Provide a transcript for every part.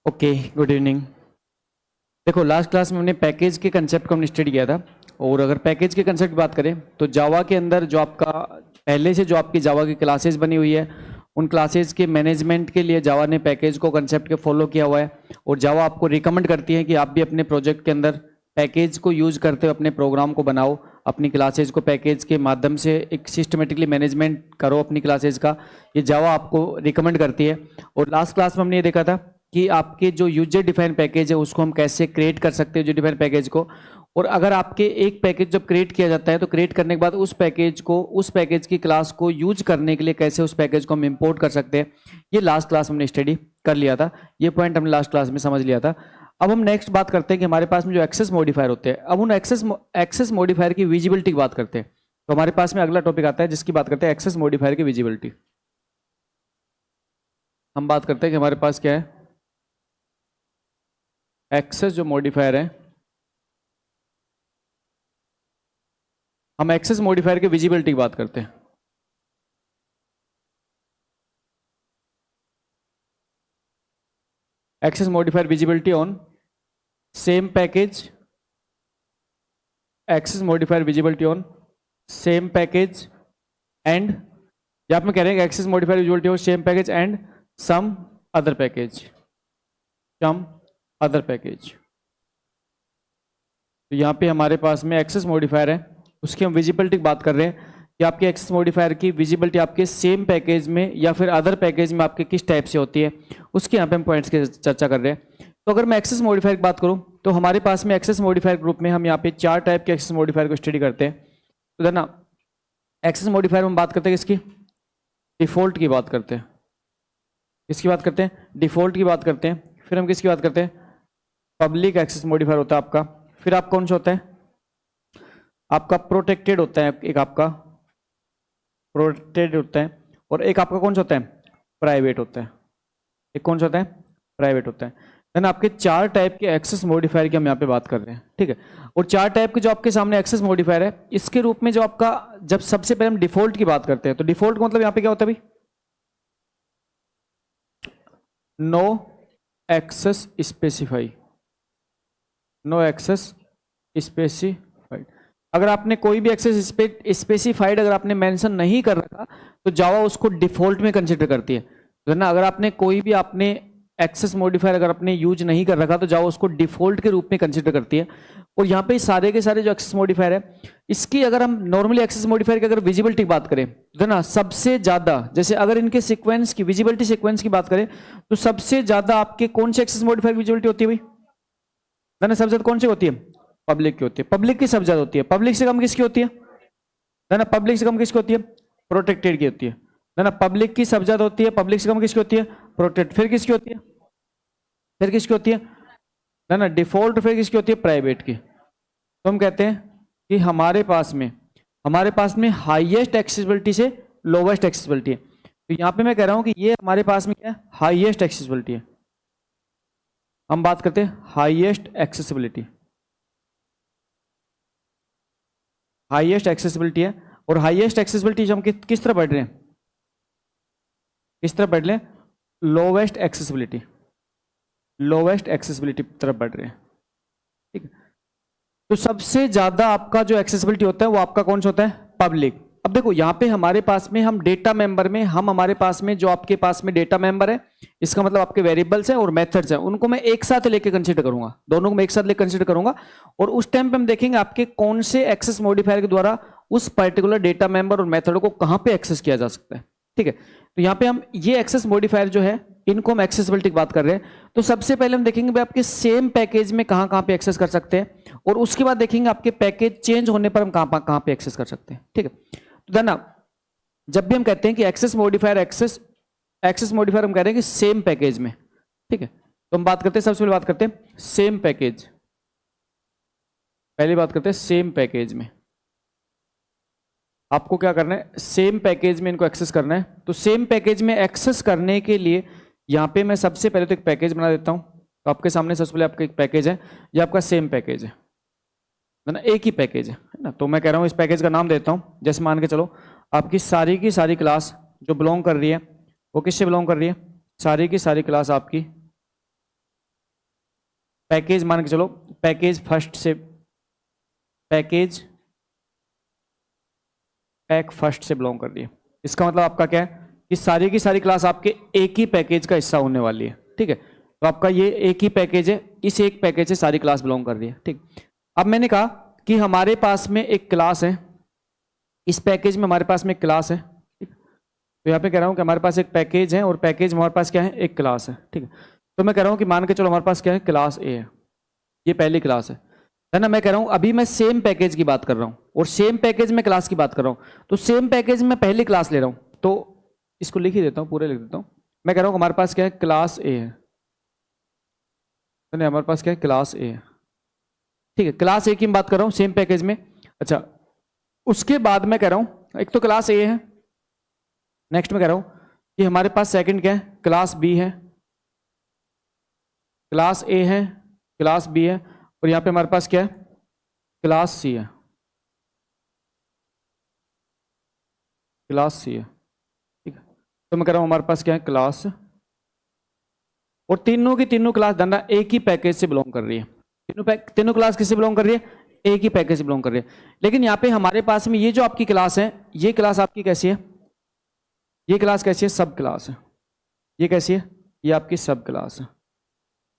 Okay, good evening. देखो, last class में हमने पैकेज के कंसेप्ट को हमने स्टडी किया था। और अगर पैकेज के कंसेप्ट की बात करें तो जावा के अंदर जो आपका पहले से जो आपकी जावा की क्लासेस बनी हुई है, उन क्लासेस के मैनेजमेंट के लिए जावा ने पैकेज को कंसेप्ट के फॉलो किया हुआ है। और जावा आपको रिकमेंड करती है कि आप भी अपने प्रोजेक्ट के अंदर पैकेज को यूज करते हुए अपने प्रोग्राम को बनाओ, अपनी क्लासेज को पैकेज के माध्यम से एक सिस्टमेटिकली मैनेजमेंट करो अपनी क्लासेज का। ये जावा आपको रिकमेंड करती है। और लास्ट क्लास में हमने ये देखा था कि आपके जो यूजर डिफाइन पैकेज है उसको हम कैसे क्रिएट कर सकते हैं, यूजर डिफाइन पैकेज को। और अगर आपके एक पैकेज जब क्रिएट किया जाता है तो क्रिएट करने के बाद उस पैकेज की क्लास को यूज करने के लिए कैसे उस पैकेज को हम इंपोर्ट कर सकते हैं, ये लास्ट क्लास हमने स्टडी कर लिया था। ये पॉइंट हमने लास्ट क्लास में समझ लिया था। अब हम नेक्स्ट बात करते हैं कि हमारे पास में जो एक्सेस मॉडिफायर होते हैं, अब उन एक्सेस मॉडिफायर की विजिबिलिटी की बात करते हैं। तो हमारे पास में अगला टॉपिक आता है जिसकी बात करते हैं एक्सेस मॉडिफायर की विजिबिलिटी। हम बात करते हैं कि हमारे पास क्या है, एक्सेस जो मॉडिफायर है, हम एक्सेस मॉडिफायर की विजिबिलिटी की बात करते हैं। Access modifier visibility on same package, access modifier visibility on same package and, यहाँ पे कह रहे हैं access modifier visibility on same package and some other package, some other package. तो यहाँ पे हमारे पास में एक्सेस मॉडिफायर है, उसकी हम विजिबिलिटी की बात कर रहे हैं कि आपके एक्सेस मॉडिफायर की विजिबिलिटी आपके सेम पैकेज में या फिर अदर पैकेज में आपके किस टाइप से होती है, उसके यहाँ पे हम पॉइंट्स की चर्चा कर रहे हैं। तो अगर मैं एक्सेस मॉडिफायर की बात करूँ तो हमारे पास में एक्सेस मॉडिफायर ग्रुप में हम यहाँ पे 4 टाइप के एक्सेस मॉडिफायर को स्टडी करते हैं। तो देना एक्सेस मॉडिफायर में बात करते हैं किसकी, डिफॉल्ट की बात करते हैं। किसकी बात करते हैं, डिफॉल्ट की बात करते हैं। फिर हम किसकी बात करते हैं, पब्लिक एक्सेस मॉडिफायर होता है आपका। फिर आप कौन सा होता है, आपका प्रोटेक्टेड होता है, एक आपका प्रोटेक्टेड होता है, और एक आपका कौन सा होता है, प्राइवेट होता है। एक कौन सा होता है, प्राइवेट होता है। देन आपके 4 टाइप के एक्सेस मॉडिफायर की हम यहाँ पे बात कर रहे हैं, ठीक है। और 4 टाइप के जो आपके सामने एक्सेस मॉडिफायर है, इसके रूप में जो आपका, जब सबसे पहले हम डिफॉल्ट की बात करते हैं तो डिफॉल्ट का मतलब यहाँ पे क्या होता है भाई, no access specify, no access specified. अगर आपने कोई भी एक्सेस स्पेसिफाइड अगर आपने मेंशन नहीं कर रखा तो जावा उसको डिफॉल्ट में कंसीडर करती है। तो ना अगर आपने कोई भी आपने एक्सेस मॉडिफायर अगर आपने यूज नहीं कर रखा तो जावा उसको डिफॉल्ट के रूप में कंसीडर करती है। और यहाँ पे सारे के सारे जो एक्सेस मॉडिफायर है, इसकी अगर हम नॉर्मली एक्सेस मॉडिफायर की अगर विजिबिलिटी की बात करें तो ना सबसे ज्यादा, जैसे अगर इनके सीक्वेंस की विजिबिलिटी सीक्वेंस की बात करें तो सबसे ज्यादा आपके कौन से एक्सेस मॉडिफायर की विजिबिलिटी होती है भाई, ना सबसे ज्यादा कौन सी होती है, पब्लिक की होती है। पब्लिक की सबसे ज्यादा होती है। पब्लिक से कम किसकी होती है ना, पब्लिक से कम किसकी होती है, प्रोटेक्टेड की होती है ना। पब्लिक की सबसे ज्यादा होती है, पब्लिक से कम किसकी होती है, प्रोटेक्ट। फिर किसकी होती है, फिर किसकी होती है ना डिफॉल्ट। फिर किसकी होती है, प्राइवेट की। तो हम कहते हैं कि हमारे पास में हाईएस्ट एक्सेसिबिलिटी से लोवेस्ट एक्सेसिबिलिटी है। तो यहां पे मैं कह रहा हूं कि ये हमारे पास में क्या है, हाईएस्ट एक्सेसिबिलिटी है। हम बात करते हैं हाईएस्ट एक्सेसिबिलिटी, हाईएस्ट एक्सेसिबिलिटी है। और हाईएस्ट एक्सेसिबिलिटी जो हम किस तरह बढ़ रहे हैं, किस तरह बढ़ रहे हैं, लोवेस्ट एक्सेसिबिलिटी, लोवेस्ट एक्सेसिबिलिटी तरफ बढ़ रहे हैं, ठीक है। तो सबसे ज्यादा आपका जो एक्सेसिबिलिटी होता है वो आपका कौन सा होता है, पब्लिक। अब देखो यहाँ पे हमारे पास में हम डेटा मेंबर में, हमारे पास में जो आपके पास में डेटा मेंबर है, इसका मतलब आपके वेरिएबल्स हैं और मेथड्स हैं, उनको मैं एक साथ लेके कंसीडर करूंगा, दोनों को मैं एक साथ लेकर कंसीडर करूंगा। और उस टाइम पे हम देखेंगे आपके कौन से एक्सेस मॉडिफायर के द्वारा उस पर्टिकुलर डेटा मेंबर और मेथड को कहां पे एक्सेस किया जा सकता है, ठीक है। तो यहाँ पे हम ये एक्सेस मॉडिफायर जो है इनको हम एक्सेसिबिलिटी की बात कर रहे हैं। तो सबसे पहले हम देखेंगे भाई आपके सेम पैकेज में कहां पे एक्सेस कर सकते हैं, और उसके बाद देखेंगे आपके पैकेज चेंज होने पर हम कहां पे एक्सेस कर सकते हैं, ठीक है। तो देना जब भी हम कहते हैं कि एक्सेस मॉडिफायर हम कह रहे हैं कि सेम पैकेज में, ठीक है। तो हम बात करते हैं, सबसे पहले बात करते हैं सेम पैकेज, पहले बात करते हैं सेम पैकेज में। आपको क्या करना है, सेम पैकेज में इनको एक्सेस करना है। तो सेम पैकेज में एक्सेस करने के लिए यहाँ पे मैं सबसे पहले तो एक पैकेज बना देता हूँ। तो आपके सामने सबसे पहले आपका एक पैकेज है, ये आपका सेम पैकेज है ना, एक ही पैकेज है ना। तो मैं कह रहा हूँ इस पैकेज का नाम देता हूँ, जैसे मान के चलो आपकी सारी की सारी क्लास जो बिलोंग कर रही है वो किससे बिलोंग कर रही है, सारी की सारी क्लास आपकी पैकेज मान के चलो पैकेज फर्स्ट से, पैकेज पैक फर्स्ट से बिलोंग कर रही है। इसका मतलब आपका क्या है कि सारी की सारी क्लास आपके एक ही पैकेज का हिस्सा होने वाली है, ठीक है। तो आपका ये एक ही पैकेज है, इस एक पैकेज से सारी क्लास बिलोंग कर रही है, ठीक। अब मैंने कहा कि हमारे पास में एक क्लास है, इस पैकेज में हमारे पास में एक क्लास है, ठीक। तो यहाँ पे कह रहा हूँ कि हमारे पास एक पैकेज है और पैकेज हमारे पास क्या है, एक क्लास है, ठीक है। तो मैं कह रहा हूँ कि मान के चलो हमारे पास क्या है, क्लास ए है, ये पहली क्लास है ना। मैं कह रहा हूँ अभी मैं सेम पैकेज की बात कर रहा हूँ और सेम पैकेज में क्लास की बात कर रहा हूँ, तो सेम पैकेज में पहली क्लास ले रहा हूँ, तो इसको लिख ही देता हूँ, पूरे लिख देता हूँ। मैं कह रहा हूँ हमारे पास क्या है, क्लास ए है, हमारे पास क्या है, क्लास ए है, ठीक है। क्लास ए की मैं बात कर रहा हूँ सेम पैकेज में। अच्छा, उसके बाद मैं कह रहा हूँ एक तो क्लास ए है, नेक्स्ट में कह रहा हूँ कि हमारे पास सेकंड क्या है, क्लास बी है, क्लास ए है, क्लास बी है, और यहाँ पे हमारे पास क्या है, क्लास सी है, क्लास सी है, ठीक है। तो मैं कह रहा हूँ हमारे पास क्या है, क्लास, और तीनों की तीनों क्लास धंधा एक ही पैकेज से बिलोंग कर रही है। तीनों क्लास किससे बिलोंग कर रही है, एक ही पैकेज से बिलोंग कर रही है। लेकिन यहाँ पे हमारे पास में ये जो आपकी क्लास है, ये क्लास आपकी कैसी है, ये क्लास कैसी है, सब क्लास है। ये कैसी है, ये आपकी सब क्लास है।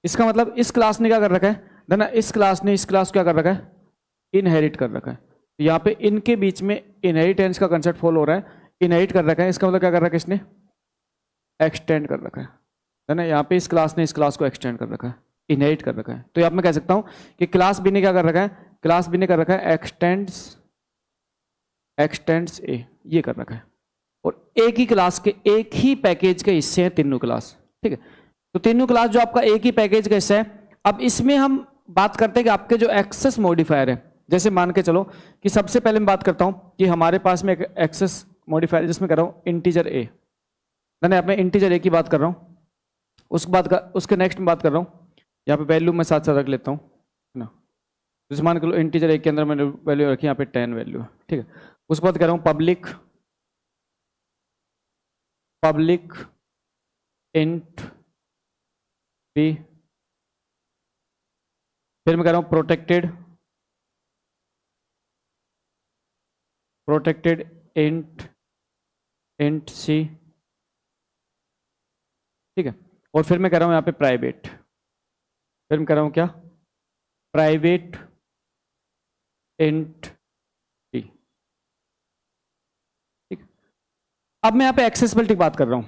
इसका मतलब इस क्लास ने क्या कर रखा है ना, इस क्लास ने इस क्लास को क्या कर रखा है, इनहेरिट कर रखा है। तो यहाँ पे इनके बीच में इनहेरिटेंस का कंसेप्ट फॉलो हो रहा है, इनहेरिट कर रखा है। इसका मतलब क्या कर रखा है, इसने एक्सटेंड कर रखा है ना। यहाँ पे इस क्लास ने इस क्लास को एक्सटेंड कर रखा है, इनहेरिट कर रखा है। तो यहाँ मैं कह सकता हूँ कि क्लास बी ने क्या कर रखा है, क्लास बी ने कर रखा है एक्सटेंड्स ए, ये कर रखा है। और एक ही क्लास के एक ही पैकेज के हिस्से हैं तीनों क्लास, ठीक है। तो तीनों क्लास जो आपका एक ही पैकेज का हिस्सा है। अब इसमें हम बात करते हैं कि आपके जो एक्सेस मॉडिफायर है, जैसे मान के चलो कि सबसे पहले मैं बात करता हूं कि हमारे पास में एक एक्सेस मॉडिफायर जिसमें कर रहा हूं इंटीजर ए, मैंने अपने इंटीजर ए की बात कर रहा हूं, उसके नेक्स्ट में बात कर रहा हूं, यहाँ पे वैल्यू मैं साथ साथ रख लेता हूँ ना। जैसे मान के लो इंटीजर ए के अंदर मैंने वैल्यू रखी, यहाँ पे 10 वैल्यू है, ठीक है। उसके बाद कह रहा हूँ पब्लिक इंट बी, फिर मैं कह रहा हूं प्रोटेक्टेड इंट सी, ठीक है। और फिर मैं कह रहा हूं यहां पे प्राइवेट, फिर मैं कह रहा हूं क्या, प्राइवेट इंट सी, ठीक। अब मैं यहां पे एक्सेसिबिलिटी की बात कर रहा हूं,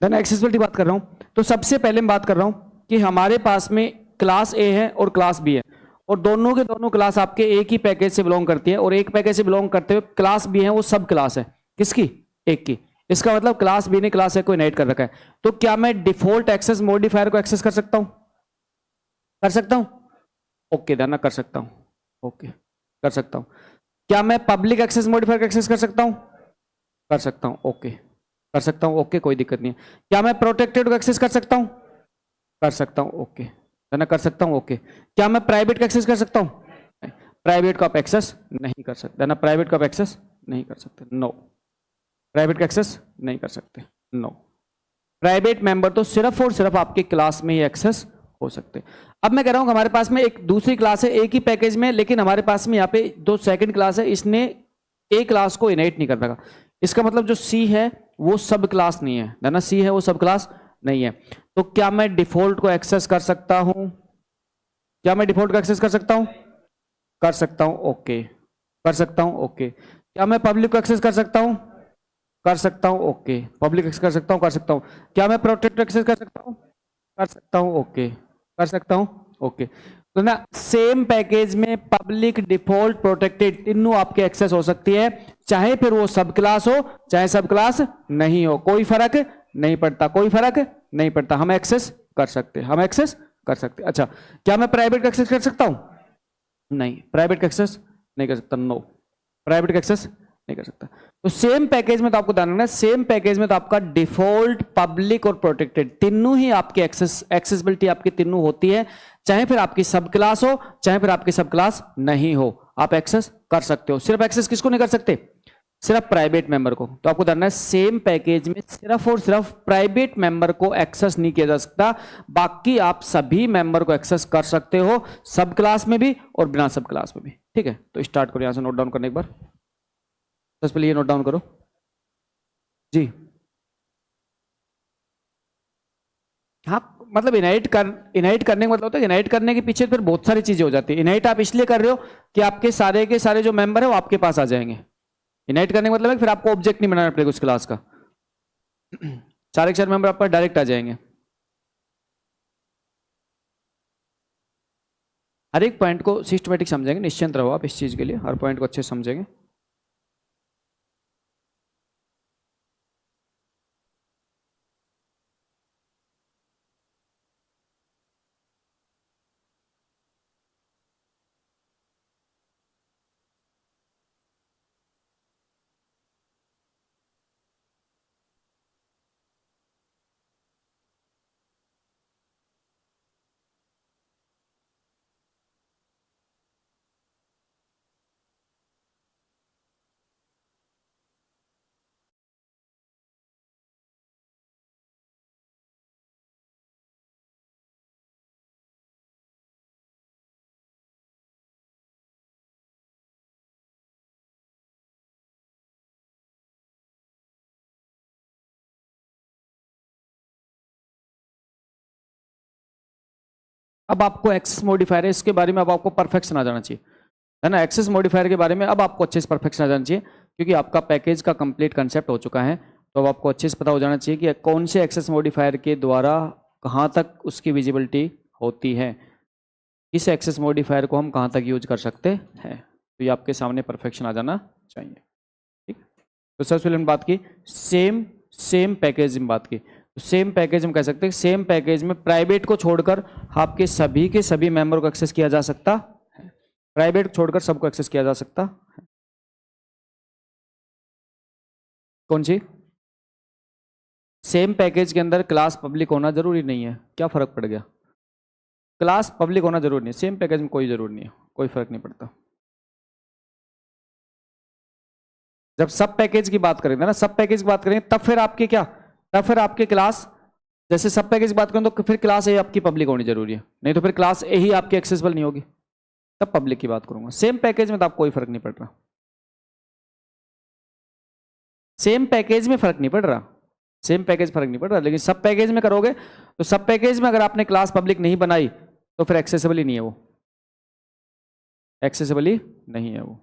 एक्सेसिबिलिटी बात कर रहा हूं। तो सबसे पहले मैं बात कर रहा हूं कि हमारे पास में क्लास ए है और क्लास बी है, और दोनों के दोनों क्लास आपके एक ही पैकेज से बिलोंग करती है, और एक पैकेज से बिलोंग करते हुए क्लास बी है वो सब क्लास है, किसकी, एक की। इसका मतलब क्लास बी ने क्लास ए को इनहेरिट कर रखा है। तो क्या मैं डिफॉल्ट एक्सेस मॉडिफायर को एक्सेस कर सकता हूं, कर सकता हूं, ओके दाना कर सकता हूं, ओके कर सकता हूं। क्या मैं पब्लिक एक्सेस मॉडिफायर को एक्सेस कर सकता हूं, कर सकता हूं, ओके कर सकता हूं, ओके कोई दिक्कत नहीं है। क्या मैं प्रोटेक्टेड को एक्सेस कर सकता हूं, कर सकता हूं, ओके ना, कर सकता हूं, ओके। क्या मैं प्राइवेट का एक्सेस कर सकता हूं, प्राइवेट का आप एक्सेस नहीं कर सकते ना, प्राइवेट का आप एक्सेस नहीं कर सकते, नो, प्राइवेट का एक्सेस नहीं कर सकते, नो। प्राइवेट मेंबर तो सिर्फ और सिर्फ आपके क्लास में ही एक्सेस हो सकते। अब मैं कह रहा हूं हमारे पास में एक दूसरी क्लास है एक ही पैकेज में, लेकिन हमारे पास में यहाँ पे दो सेकंड क्लास है, इसने ए क्लास को इनहेरिट नहीं कर रखा। इसका मतलब जो सी है वो सब क्लास नहीं है ना, सी है वो सब क्लास नहीं है। तो क्या मैं डिफॉल्ट को एक्सेस कर सकता हूं, क्या मैं डिफॉल्ट को एक्सेस कर सकता हूं, कर सकता हूं, ओके कर सकता हूं, ओके। क्या मैं पब्लिक को एक्सेस कर सकता हूं, कर सकता हूं, ओके पब्लिक एक्सेस कर सकता हूं, कर सकता हूं। क्या मैं प्रोटेक्ट एक्सेस कर सकता हूं, कर सकता हूं, ओके कर सकता हूं, ओके। तो ना सेम पैकेज में पब्लिक डिफॉल्ट प्रोटेक्टेड तीनों आपके एक्सेस हो सकती है, चाहे फिर वो सब क्लास हो चाहे सब क्लास नहीं हो, कोई फर्क नहीं पड़ता, कोई फर्क नहीं पड़ता, हम एक्सेस कर सकते, हम एक्सेस कर सकते। अच्छा, क्या मैं प्राइवेट का एक्सेस कर सकता हूं, नहीं प्राइवेट का एक्सेस नहीं कर सकता, नो प्राइवेट का एक्सेस नहीं कर सकता। तो सेम पैकेज में तो आपको ध्यान रखना है, सेम पैकेज में तो आपका डिफॉल्ट पब्लिक और प्रोटेक्टेड तीनों ही आपके एक्सेसिबिलिटी आपकी तीनों होती है, चाहे फिर आपकी सब क्लास हो चाहे फिर आपकी सब क्लास नहीं हो, आप एक्सेस कर सकते हो। सिर्फ एक्सेस किसको नहीं कर सकते, सिर्फ प्राइवेट मेंबर को। तो आपको जानना है सेम पैकेज में सिर्फ और सिर्फ प्राइवेट मेंबर को एक्सेस नहीं किया जा सकता, बाकी आप सभी मेंबर को एक्सेस कर सकते हो, सब क्लास में भी और बिना सब क्लास में भी। ठीक है, तो स्टार्ट करो, यहां से नोट डाउन करने एक बार। सबसे पहले ये नोट डाउन करो जी। हाँ, मतलब इनहाइट करने का मतलब होता है, इनहाइट करने के पीछे फिर बहुत सारी चीजें हो जाती है। इनहाइट आप इसलिए कर रहे हो कि आपके सारे के सारे जो मेंबर है वो आपके पास आ जाएंगे। इनहाइट करने का मतलब है फिर आपको ऑब्जेक्ट नहीं बनाना पड़ेगा उस क्लास का, सारे के सारे मेंबर आप पर डायरेक्ट आ जाएंगे। हर एक पॉइंट को सिस्टमेटिक समझेंगे, निश्चिंत रहो आप इस चीज के लिए, हर पॉइंट को अच्छे से समझेंगे। अब आपको एक्सेस मॉडिफायर है, इसके बारे में अब आपको परफेक्शन आ जाना चाहिए, है ना। एक्सेस मॉडिफायर के बारे में अब आपको अच्छे से परफेक्शन आ जाना चाहिए, क्योंकि आपका पैकेज का कंप्लीट कंसेप्ट हो चुका है। तो अब आपको अच्छे से पता हो जाना चाहिए कि कौन से एक्सेस मॉडिफायर के द्वारा कहाँ तक उसकी विजिबिलिटी होती है, इस एक्सेस मॉडिफायर को हम कहाँ तक यूज कर सकते हैं। तो ये आपके सामने परफेक्शन आ जाना चाहिए। ठीक, तो सबसे पहले हमने बात की सेम सेम पैकेज में बात की। तो सेम पैकेज हम कह सकते हैं सेम पैकेज में प्राइवेट को छोड़कर आपके सभी के सभी मेंबर को एक्सेस किया जा सकता है, प्राइवेट को छोड़कर सबको एक्सेस किया जा सकता है। कौन सी? सेम पैकेज के अंदर क्लास पब्लिक होना जरूरी नहीं है, क्या फर्क पड़ गया? क्लास पब्लिक होना जरूरी नहीं, सेम पैकेज में कोई जरूरी नहीं है, कोई फर्क नहीं पड़ता। जब सब पैकेज की बात करेंगे ना, सब पैकेज की बात करेंगे तब फिर आपके क्या, तब फिर आपके क्लास, जैसे सब पैकेज की बात करें तो फिर क्लास ए आपकी पब्लिक होनी जरूरी है, नहीं तो फिर क्लास ए ही आपकी एक्सेसिबल नहीं होगी, तब पब्लिक की बात करूंगा। सेम पैकेज में तो आप कोई फर्क नहीं पड़ रहा, सेम पैकेज में फर्क नहीं पड़ रहा, सेम पैकेज फर्क नहीं पड़ रहा, लेकिन सब पैकेज में करोगे तो सब पैकेज में अगर आपने क्लास पब्लिक नहीं बनाई तो फिर एक्सेसिबल ही नहीं है वो, एक्सेसिबल ही नहीं है वो।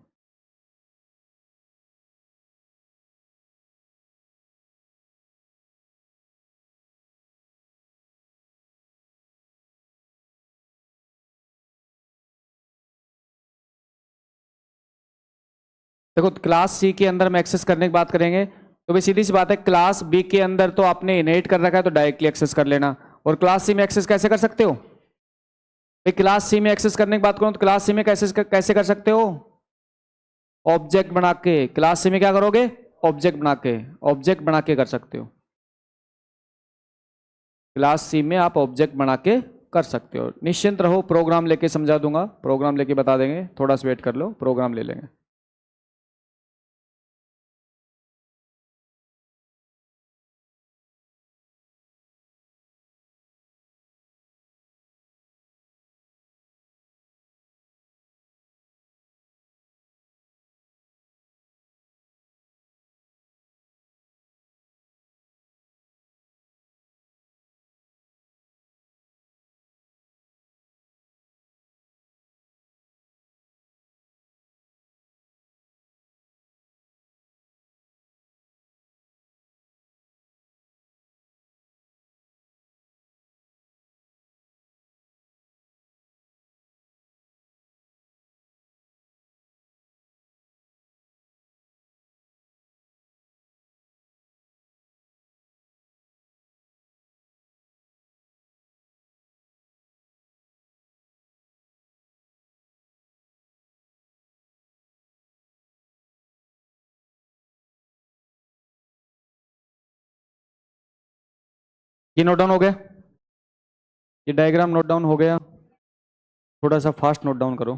देखो क्लास सी के अंदर हम एक्सेस करने की बात करेंगे तो भाई सीधी सी बात है, क्लास बी के अंदर तो आपने इनहेरिट कर रखा है तो डायरेक्टली एक्सेस कर लेना, और क्लास सी में एक्सेस कैसे कर सकते हो भाई? क्लास सी में एक्सेस करने की बात करूं तो क्लास सी में कैसे कर सकते हो? ऑब्जेक्ट बना के। क्लास सी में क्या करोगे? ऑब्जेक्ट बना के, ऑब्जेक्ट बना के कर सकते हो। क्लास सी में आप ऑब्जेक्ट बना के कर सकते हो, निश्चिंत रहो, प्रोग्राम लेके समझा दूंगा, प्रोग्राम लेके बता देंगे, थोड़ा सा वेट कर लो, प्रोग्राम ले लेंगे। ये नोट डाउन हो गया? ये डायग्राम नोट डाउन हो गया? थोड़ा सा फास्ट नोट डाउन करो।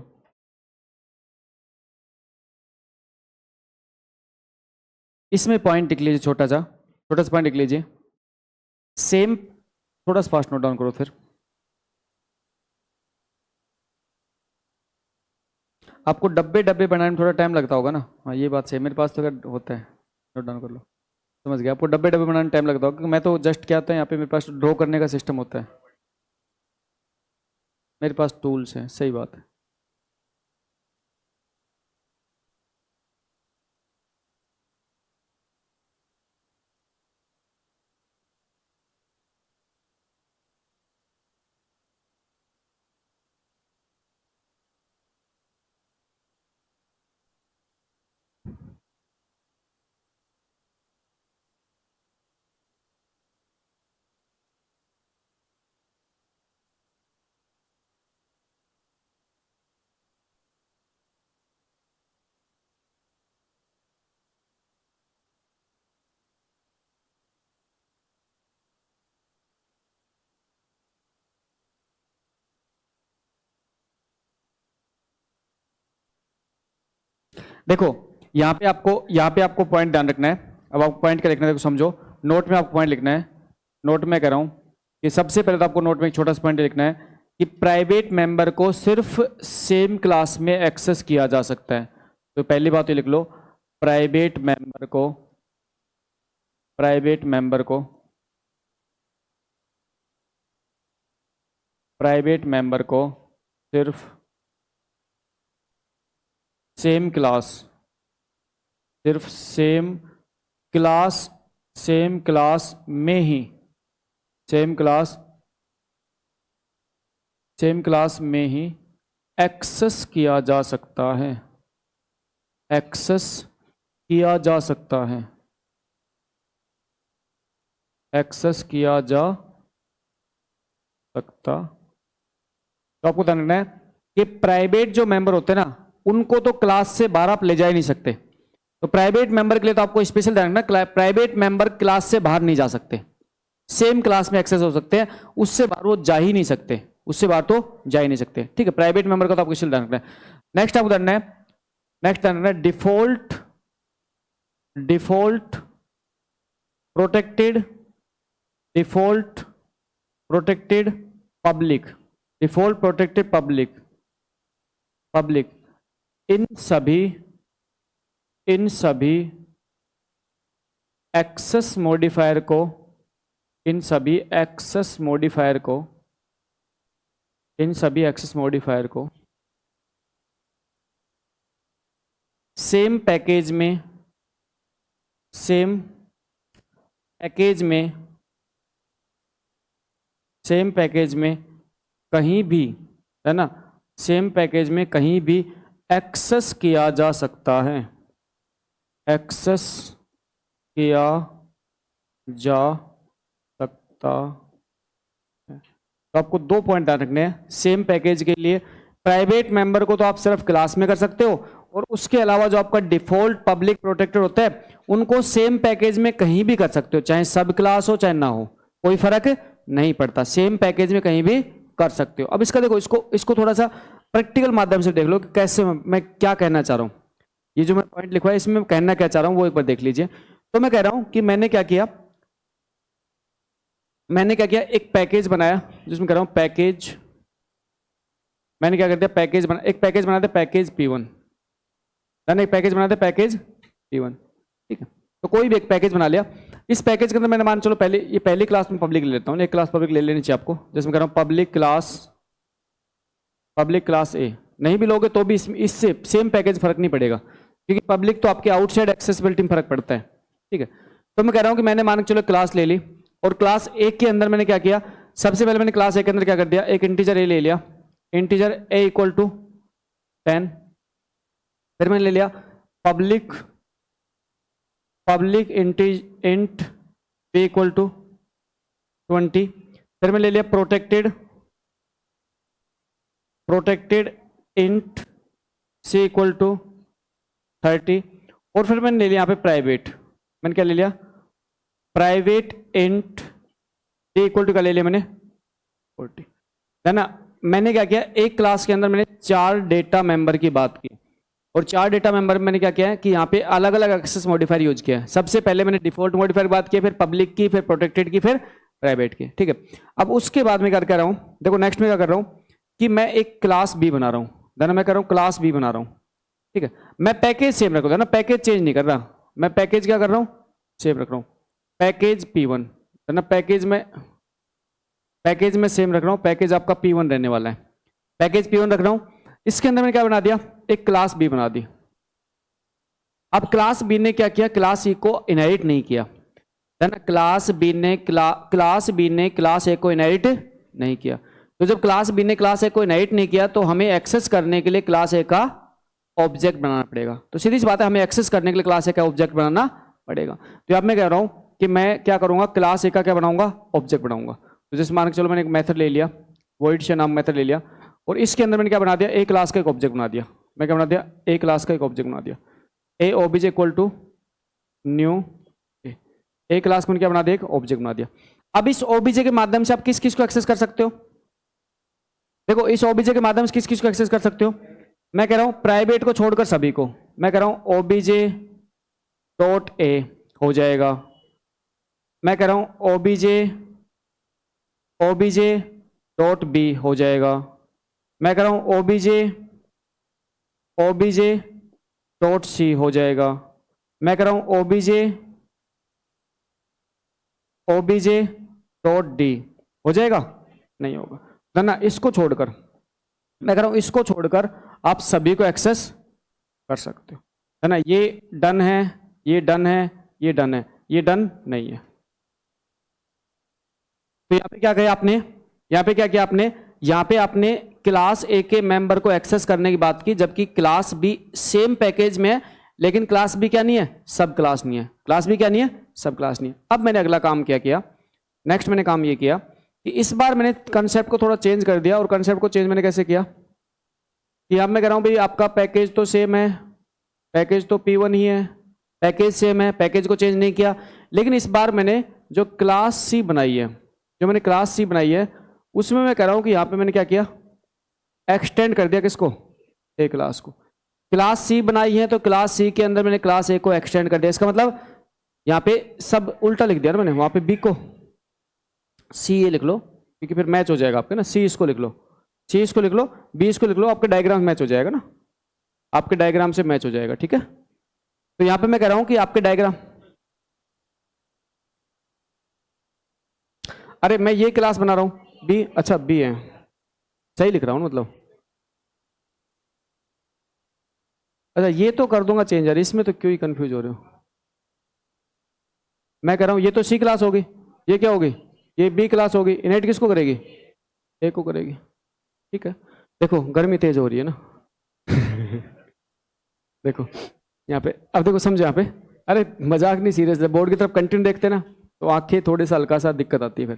इसमें पॉइंट लिख लीजिए, छोटा सा पॉइंट लिख लीजिए। सेम, थोड़ा सा फास्ट नोट डाउन करो फिर। आपको डब्बे डब्बे बनाने में थोड़ा टाइम लगता होगा ना, हाँ ये बात सही है, मेरे पास तो अगर होता है, नोट डाउन कर लो। समझ गया, आपको डब्बे डब्बे बनाने में टाइम लगता होगा, क्योंकि मैं तो जस्ट क्या आता है यहाँ पे मेरे पास ड्रॉ करने का सिस्टम होता है, मेरे पास टूल्स हैं, सही बात है। देखो यहाँ पे आपको पॉइंट ध्यान रखना है। अब आपको पॉइंट क्या लिखना है, देखो समझो, नोट में आपको पॉइंट लिखना है। नोट में कह रहा हूँ कि सबसे पहले तो आपको नोट में एक छोटा सा पॉइंट लिखना है कि प्राइवेट मेंबर को सिर्फ सेम क्लास में एक्सेस किया जा सकता है। तो पहली बात ये लिख लो, प्राइवेट मेंबर को प्राइवेट मेंबर को प्राइवेट मेंबर को सिर्फ सेम क्लास सिर्फ सेम क्लास में ही सेम क्लास में ही एक्सेस किया जा सकता है। एक्सेस किया जा सकता है। एक्सेस किया जा सकता। तो आपको ध्यान रखना है कि प्राइवेट जो मेंबर होते हैं ना, उनको तो क्लास से बाहर आप ले जा ही नहीं सकते। तो प्राइवेट मेंबर के लिए तो आपको स्पेशल ध्यान रखना, प्राइवेट मेंबर क्लास से बाहर नहीं जा सकते, सेम क्लास में एक्सेस हो सकते हैं, उससे बाहर वो जा ही नहीं सकते, उससे बाहर तो जा ही नहीं सकते। ठीक है, प्राइवेट मेंबर का तो आपको ध्यान रखना है। नेक्स्ट आपको ध्यान रखना है, डिफॉल्ट प्रोटेक्टेड पब्लिक इन सभी एक्सेस मॉडिफायर को सेम पैकेज में कहीं भी, है ना, सेम पैकेज में कहीं भी एक्सेस किया जा सकता है। एक्सेस किया जा सकता है। तो आपको दो पॉइंट ध्यान रखने हैं। सेम पैकेज के लिए प्राइवेट मेंबर को तो आप सिर्फ क्लास में कर सकते हो, और उसके अलावा जो आपका डिफॉल्ट पब्लिक प्रोटेक्टेड होता है, उनको सेम पैकेज में कहीं भी कर सकते हो, चाहे सब क्लास हो चाहे ना हो, कोई फर्क नहीं पड़ता, सेम पैकेज में कहीं भी कर सकते हो। अब इसका देखो, इसको थोड़ा सा प्रैक्टिकल माध्यम से देख लो कि कैसे मैं क्या कहना चाह रहा हूं। ये जो मैं पॉइंट लिखवा है इसमें मैं कहना क्या चाह रहा हूं वो एक बार देख लीजिए। तो मैं कह रहा हूं कि मैंने क्या किया, एक पैकेज बनाया जिसमें कह रहा हूं पैकेज, मैंने क्या कर दिया, एक पैकेज बना दिया पैकेज P1, एक पैकेज बना दिया पैकेज P1। ठीक है, तो कोई भी एक पैकेज बना लिया। इस पैकेज के अंदर मैंने मान चलो पहली क्लास में पब्लिक ले लेता हूँ, एक क्लास पब्लिक ले लेनी चाहिए आपको, जिसमें कह रहा हूँ पब्लिक क्लास ए। नहीं भी लोगे तो भी इससे सेम पैकेज फर्क नहीं पड़ेगा, क्योंकि पब्लिक तो आपके आउटसाइड एक्सेसिबिलिटी में फर्क पड़ता है। ठीक है, तो मैं कह रहा हूँ कि मैंने मान चलो क्लास ले ली, और क्लास ए के अंदर मैंने क्या किया, सबसे पहले मैंने क्लास ए के अंदर क्या कर दिया, एक इंटीजर ए ले लिया, इंटीजर ए इक्वल टू 10। फिर मैंने ले लिया public int p equal to 20। फिर मैं ले लिया protected int c equal to 30। और फिर मैंने ले लिया यहाँ पे प्राइवेट, मैंने क्या ले लिया, private int d equal to क्या ले लिया मैंने 40, है ना। मैंने क्या किया, एक क्लास के अंदर मैंने 4 डेटा मेंबर की बात की, और 4 डेटा मेंबर में मैंने क्या किया है कि यहाँ पे अलग अलग एक्सेस मॉडिफायर यूज किया है। सबसे पहले मैंने डिफॉल्ट मॉडिफायर की बात की, फिर पब्लिक की, फिर प्रोटेक्टेड की, फिर प्राइवेट की, ठीक है। अब उसके बाद मैं क्या कर रहा हूँ, देखो नेक्स्ट में क्या कर रहा हूँ कि मैं एक क्लास बी बना रहा हूँ, देन मैं कर रहा हूँ क्लास बी बना रहा हूँ, ठीक है। मैं पैकेज सेम रख रहा हूँ ना, पैकेज चेंज नहीं कर रहा, मैं पैकेज क्या कर रहा हूँ, सेम रख रहा हूँ। पैकेज P1 है ना, पैकेज में सेम रख रहा हूँ, पैकेज आपका P1 रहने वाला है, पैकेज P1 रख रहा हूँ। इसके अंदर मैंने क्या बना दिया, एक क्लास बी बना दी। अब क्लास बी ने क्या किया, क्लास ए को इनहेरिट नहीं किया, है ना, क्लास बी ने क्लास ए को इनहेरिट नहीं किया। तो जब क्लास बी ने क्लास ए को इनहेरिट नहीं किया तो हमें एक्सेस करने के लिए क्लास ए का ऑब्जेक्ट बनाना पड़ेगा। तो सीधी सी बात है, हमें एक्सेस करने के लिए क्लास ए का ऑब्जेक्ट बनाना पड़ेगा। तो अब मैं कह रहा हूं कि मैं क्या करूंगा, क्लास ए का क्या बनाऊंगा, ऑब्जेक्ट बनाऊंगा। तो जैसे मान के चलो मैंने एक मेथड ले लिया, वॉइड से नाम मेथड ले लिया, और इसके अंदर मैंने क्या बना दिया, ए क्लास का एक ऑब्जेक्ट बना दिया। मैं क्या बना दिया, ए क्लास का एक ऑब्जेक्ट बना दिया, A OBJ equal to new A class को क्या बना दिया, एक ऑब्जेक्ट बना दिया। अब इस ओबीजे के माध्यम से आप किस किस को एक्सेस कर सकते हो, देखो इस ओबीजे के माध्यम से किस किस को एक्सेस कर सकते हो। मैं कह रहा हूं प्राइवेट को छोड़कर सभी को, मैं कह रहा हूं ओबीजे डॉट ए हो जाएगा, मैं कह रहा हूं ओबीजे डॉट बी हो जाएगा, मैं कह रहा हूं ओबीजे डॉट सी हो जाएगा, मैं कह रहा हूं ओबीजे डॉट डी हो जाएगा, नहीं होगा है ना। इसको छोड़कर मैं कह रहा हूं, इसको छोड़कर आप सभी को एक्सेस कर सकते हो, है ना। ये डन है, ये डन है, ये डन है, ये डन नहीं है। तो यहाँ पे क्या किया आपने, यहाँ पे क्या किया आपने, यहाँ पे आपने क्लास ए के मेंबर को एक्सेस करने की बात की, जबकि क्लास बी सेम पैकेज में है, लेकिन क्लास बी क्या नहीं है, सब क्लास नहीं है, क्लास बी क्या नहीं है, सब क्लास नहीं है। अब मैंने अगला काम क्या किया, नेक्स्ट मैंने काम ये किया कि इस बार मैंने कंसेप्ट को थोड़ा चेंज कर दिया। और कंसेप्ट को चेंज मैंने कैसे किया कि अब मैं कह रहा हूं भाई आपका पैकेज तो सेम है, पैकेज तो P1 ही है, पैकेज सेम है, पैकेज को चेंज नहीं किया, लेकिन इस बार मैंने जो क्लास सी बनाई है, जो मैंने क्लास सी बनाई है, उसमें मैं कह रहा हूं कि यहां पे मैंने क्या किया, एक्सटेंड कर दिया किसको, ए क्लास को। क्लास सी बनाई है तो क्लास सी के अंदर मैंने क्लास ए को एक्सटेंड कर दिया। इसका मतलब यहाँ पे सब उल्टा लिख दिया ना मैंने, वहां पे बी को सी ए लिख लो, क्योंकि फिर मैच हो जाएगा आपके ना, सी इसको लिख लो, सी इसको लिख लो, बी इसको लिख लो, आपके डायग्राम मैच हो जाएगा ना, आपके डायग्राम से मैच हो जाएगा, ठीक है। तो यहाँ पे मैं कह रहा हूं कि आपके डायग्राम, अरे मैं ये क्लास बना रहा हूं बी, अच्छा बी है, सही लिख रहा हूं मतलब, अच्छा ये तो कर दूंगा चेंज यार, इसमें तो क्यों ही कंफ्यूज हो रहे हो। मैं कह रहा हूं ये तो सी क्लास होगी, ये क्या होगी, ये बी क्लास होगी, इनहेरिट किसको करेगी, ए को करेगी, ठीक है। देखो गर्मी तेज हो रही है ना देखो यहाँ पे, अब देखो समझो यहाँ पे, अरे मजाक नहीं, सीरियस है, बोर्ड की तरफ कंटिन्यू देखते ना तो आंखें थोड़े सा हल्का सा दिक्कत आती है फिर।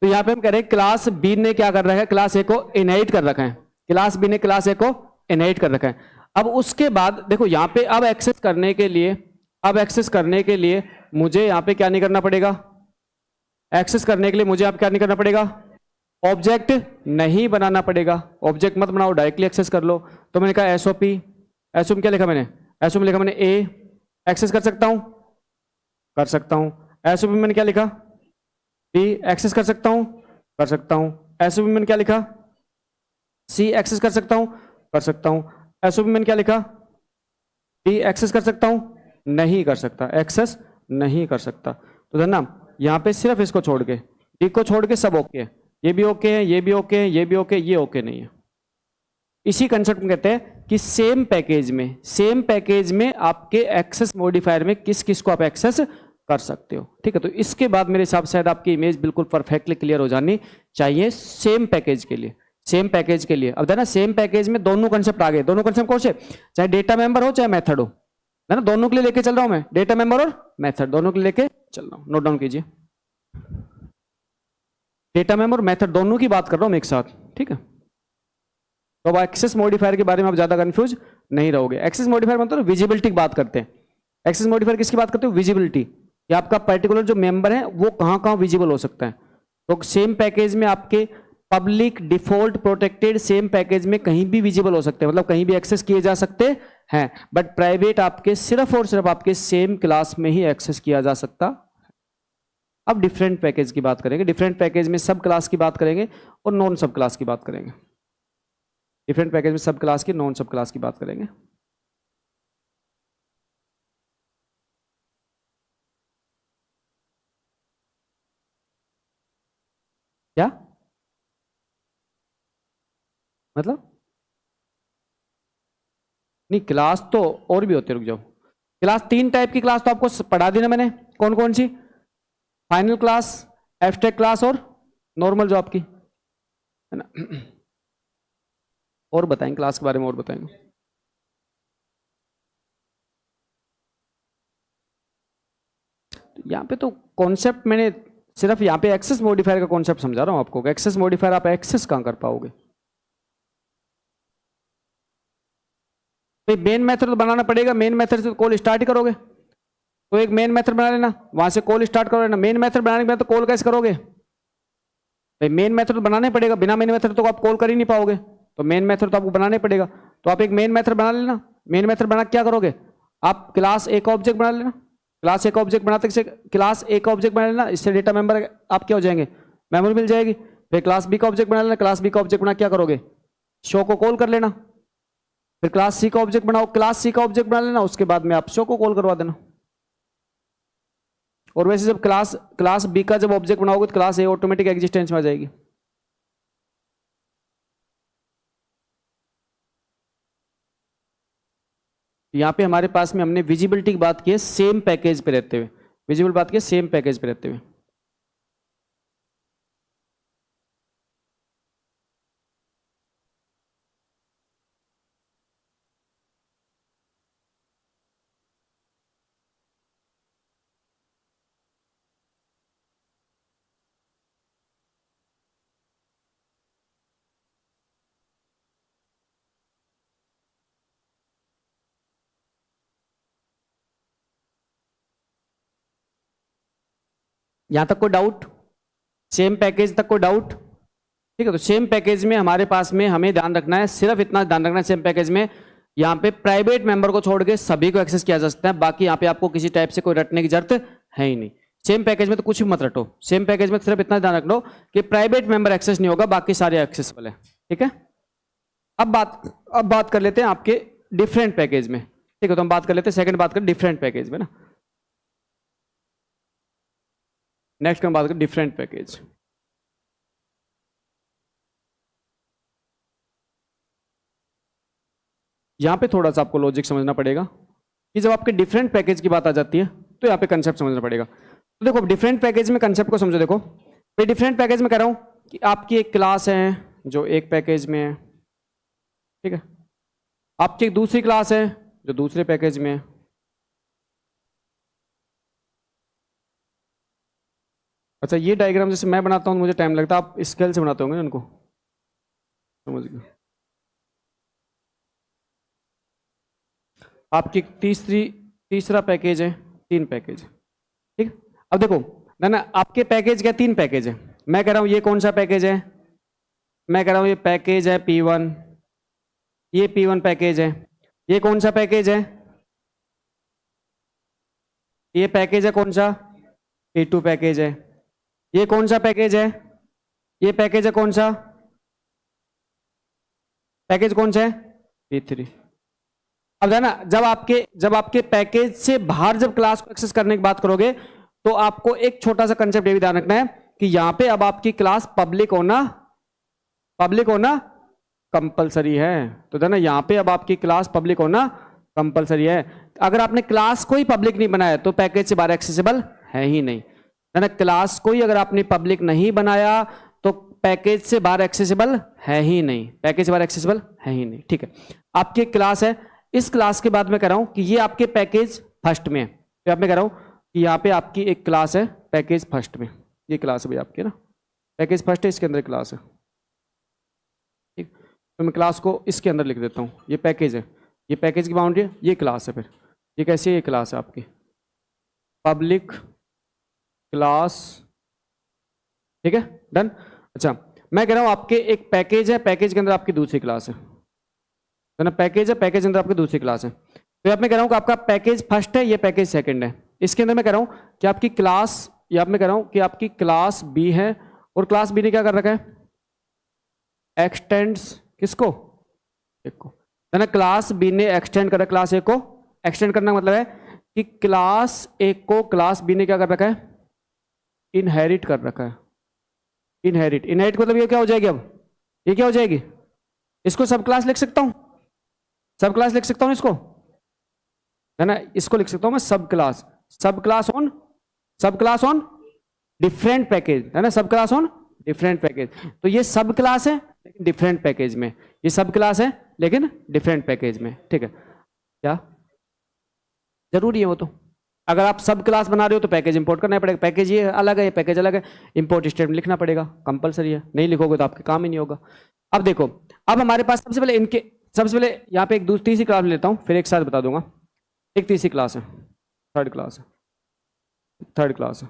तो यहाँ पे हम कह रहे हैं क्लास बी ने क्या कर रखा है, क्लास ए को इनहेरिट कर रखा है, क्लास बी ने क्लास ए को इनहेरिट कर रखा है। अब उसके बाद देखो यहाँ पे अब एक्सेस करने के लिए मुझे यहाँ पे क्या नहीं करना पड़ेगा, एक्सेस करने के लिए मुझे अब क्या नहीं करना पड़ेगा, ऑब्जेक्ट नहीं बनाना पड़ेगा, ऑब्जेक्ट मत बनाओ, डायरेक्टली एक्सेस कर लो। तो मैंने कहा एसओपी, एसओपी क्या लिखा मैंने, एसओपी लिखा मैंने ए, एक्सेस कर सकता हूं, एसओपी मैंने क्या लिखा, बी, एक्सेस कर सकता हूं, एसओपी मैंने क्या लिखा, सी, एक्सेस कर सकता हूं, एसओपी मैंने क्या लिखा, डी, एक्सेस कर सकता हूं, नहीं कर सकता, एक्सेस नहीं कर सकता। तो धन्ना यहाँ पे सिर्फ इसको छोड़ के, डी को छोड़ के सब ओके है, ये भी ओके है, ये भी ओके है, ये भी ओके, ये ओके नहीं है। इसी कंसेप्ट में कहते हैं कि सेम पैकेज में आपके एक्सेस मॉडिफायर में किस किस को आप एक्सेस कर सकते हो, ठीक है। तो इसके बाद मेरे हिसाब से शायद आपकी इमेज बिल्कुल परफेक्टली क्लियर हो जानी चाहिए सेम पैकेज के लिए। अब देखना सेम पैकेज में दोनों कंसेप्ट आ गए, दोनों कंसेप्ट कौन से, चाहे डेटा मेंबर हो चाहे मेथड हो, है ना, दोनों के लिए लेके चल रहा हूं मैं, डेटा मेंबर और मेथड दोनों के लिए लेके चल रहा हूं, नोट डाउन कीजिए, डेटा मेंबर और मेथड दोनों की बात कर रहा हूं मैं एक साथ, ठीक है। तो अब एक्सेस मॉडिफायर के बारे में आप ज्यादा कंफ्यूज नहीं रहोगे। एक्सेस मॉडिफायर मतलब विजिबिलिटी की बात करते हैं, एक्सेस मॉडिफायर किसकी बात करते हो, विजिबिलिटी, कि आपका पर्टिकुलर जो मेंबर है वो कहां विजिबल हो सकता है। तो सेम पैकेज में आपके public default protected same package में कहीं भी विजिबल हो सकते हैं, मतलब कहीं भी एक्सेस किए जा सकते हैं, बट प्राइवेट आपके सिर्फ और सिर्फ आपके सेम क्लास में ही एक्सेस किया जा सकता। अब डिफरेंट पैकेज की बात करेंगे। डिफरेंट पैकेज में सब क्लास की बात करेंगे और नॉन सब क्लास की बात करेंगे। डिफरेंट पैकेज में सब क्लास की, नॉन सब क्लास की बात करेंगे। क्या मतलब? नहीं, क्लास तो और भी होते, रुक जाओ। क्लास 3 टाइप की क्लास तो आपको पढ़ा दी ना मैंने, कौन कौन सी? फाइनल क्लास, एब्स्ट्रैक्ट क्लास और नॉर्मल जो आपकी है ना। और बताएंगे क्लास के बारे में, और बताएंगे। यहाँ पे तो कॉन्सेप्ट मैंने सिर्फ यहाँ पे एक्सेस मॉडिफायर का कॉन्सेप्ट समझा रहा हूँ आपको। एक्सेस मॉडिफायर आप एक्सेस कहाँ कर पाओगे? मेन मेथड तो बनाना पड़ेगा, मेन मेथड से कॉल स्टार्ट ही करोगे तो एक मेन मेथड बना लेना, वहां से कॉल स्टार्ट करो लेना। मेन मेथड बनाने के बाद तो कॉल कैसे करोगे भाई? मेन मेथड तो बनाना ही पड़ेगा, बिना मेन मेथड तो आप कॉल कर ही नहीं पाओगे, तो मेन मेथड तो आपको बनाना ही पड़ेगा। तो आप एक मेन मेथड बना लेना। मेन मेथड बना क्या करोगे आप? क्लास ए का ऑब्जेक्ट बना लेना। क्लास ए का ऑब्जेक्ट बनाते क्लास ए का ऑब्जेक्ट बना लेना, इससे डेटा मेंबर आप क्या हो जाएंगे, मेमोरी मिल जाएगी। फिर क्लास बी का ऑब्जेक्ट बना लेना। क्लास बी का ऑब्जेक्ट बना क्या करोगे, शो को कॉल कर लेना। फिर क्लास सी का ऑब्जेक्ट बनाओ, क्लास सी का ऑब्जेक्ट बना लेना, उसके बाद में आप शो को कॉल करवा देना। और वैसे जब क्लास बी का जब ऑब्जेक्ट बनाओगे तो क्लास ए ऑटोमेटिक एग्जिस्टेंस में आ जाएगी। यहाँ पे हमारे पास में हमने विजिबिलिटी की बात की है सेम पैकेज पे रहते हुए, विजिबल बात की है सेम पैकेज पे रहते हुए। यहां तक कोई डाउट? सेम पैकेज तक कोई डाउट? ठीक है, तो सेम पैकेज में हमारे पास में हमें ध्यान रखना है, सिर्फ इतना ध्यान रखना है सेम पैकेज में यहाँ पे प्राइवेट मेंबर को छोड़ के सभी को एक्सेस किया जा सकता है। बाकी यहाँ पे आपको किसी टाइप से कोई रटने की जरूरत है ही नहीं। सेम पैकेज में तो कुछ भी मत रटो, सेम पैकेज में सिर्फ इतना ध्यान रख लो कि प्राइवेट मेंबर एक्सेस नहीं होगा, बाकी सारे एक्सेसिबल है। ठीक है, अब बात कर लेते हैं आपके डिफरेंट पैकेज में। ठीक है, तो हम बात कर लेते हैं, सेकंड बात कर डिफरेंट पैकेज में ना। नेक्स्ट हम बात करें डिफरेंट पैकेज। यहां पे थोड़ा सा आपको लॉजिक समझना पड़ेगा कि जब आपके डिफरेंट पैकेज की बात आ जाती है तो यहाँ पे कंसेप्ट समझना पड़ेगा। तो देखो डिफरेंट पैकेज में कंसेप्ट को समझो। देखो मैं डिफरेंट पैकेज में कह रहा हूं कि आपकी एक क्लास है जो एक पैकेज में है, ठीक है, आपकी एक दूसरी क्लास है जो दूसरे पैकेज में है। अच्छा, ये डायग्राम जैसे मैं बनाता हूँ मुझे टाइम लगता है, आप स्केल से बनाते होंगे ना उनको, समझ गए। आपकी तीसरा पैकेज है, 3 पैकेज, ठीक। अब देखो ना आपके पैकेज क्या 3 पैकेज है। मैं कह रहा हूं ये कौन सा पैकेज है, मैं कह रहा हूं ये पैकेज है P1, ये P1 पैकेज है। ये कौन सा पैकेज है, ये पैकेज है कौन सा, P2 पैकेज है। ये कौन सा पैकेज है, ये पैकेज है कौन सा, पैकेज कौन सा है, P3। अब है ना, जब आपके पैकेज से बाहर जब क्लास को एक्सेस करने की बात करोगे तो आपको एक छोटा सा कंसेप्ट ये भी ध्यान रखना है कि यहां पे अब आपकी क्लास पब्लिक होना कंपलसरी है। तो है ना, यहां पे अब आपकी क्लास पब्लिक होना कंपलसरी है। अगर आपने क्लास को ही पब्लिक नहीं बनाया तो पैकेज से बाहर एक्सेसिबल है ही नहीं, है ना। क्लास को ही अगर आपने पब्लिक नहीं बनाया तो पैकेज से बाहर एक्सेसिबल है ही नहीं, पैकेज से बाहर एक्सेसिबल है ही नहीं। ठीक है, आपकी एक क्लास है, इस क्लास के बाद मैं कह रहा हूं कि ये आपके पैकेज फर्स्ट में है। तो मैं कह रहा हूं कि यहाँ पे आपकी एक क्लास है पैकेज फर्स्ट में, ये क्लास है भाई आपकी ना, पैकेज फर्स्ट है, इसके अंदर क्लास है। ठीक, तो मैं क्लास को इसके अंदर लिख देता हूँ, ये पैकेज है, ये पैकेज की बाउंड्री है, ये क्लास है। फिर ये कैसी है, ये क्लास है आपकी पब्लिक क्लास, ठीक है, डन। अच्छा, मैं कह रहा हूं आपके एक पैकेज है, पैकेज के अंदर आपकी दूसरी क्लास है ना, पैकेज है, पैकेज के अंदर आपकी दूसरी क्लास है। तो यहाँ मैं कह रहा हूं कि आपका पैकेज फर्स्ट है, ये पैकेज सेकंड है। इसके अंदर मैं कह रहा हूं कि आपकी क्लास, या मैं कह रहा हूं कि आपकी क्लास बी है, और क्लास बी ने क्या कर रखा है, एक्सटेंड्स किसको, एक को, है ना। क्लास बी ने एक्सटेंड करा क्लास ए को। एक्सटेंड करना मतलब है कि क्लास ए को क्लास बी ने क्या कर रखा है, इनहेरिट कर रखा है। इनहेरिट, इनहेरिट मतलब ये क्या हो जाएगी, अब ये क्या हो जाएगी, इसको सब क्लास लिख सकता हूं, सब क्लास लिख सकता हूं इसको, है ना। इसको लिख सकता हूं मैं सब क्लास, सब क्लास ऑन, सब क्लास ऑन डिफरेंट पैकेज, है ना, सब क्लास ऑन डिफरेंट पैकेज। तो ये सब क्लास है लेकिन डिफरेंट पैकेज में, ये सब क्लास है लेकिन डिफरेंट पैकेज में, ठीक है। क्या जरूरी है वो, तो अगर आप सब क्लास बना रहे हो तो पैकेज इंपोर्ट करना पड़ेगा, पैकेज ये अलग है, ये पैकेज अलग है, इंपोर्ट स्टेटमेंट लिखना पड़ेगा, कंपलसरी है, नहीं लिखोगे तो आपके काम ही नहीं होगा। अब देखो, अब हमारे पास सबसे पहले इनके, सबसे पहले यहाँ पे एक तीसरी क्लास लेता हूँ, फिर एक साथ बता दूंगा। एक तीसरी क्लास है, थर्ड क्लास है, थर्ड क्लास है।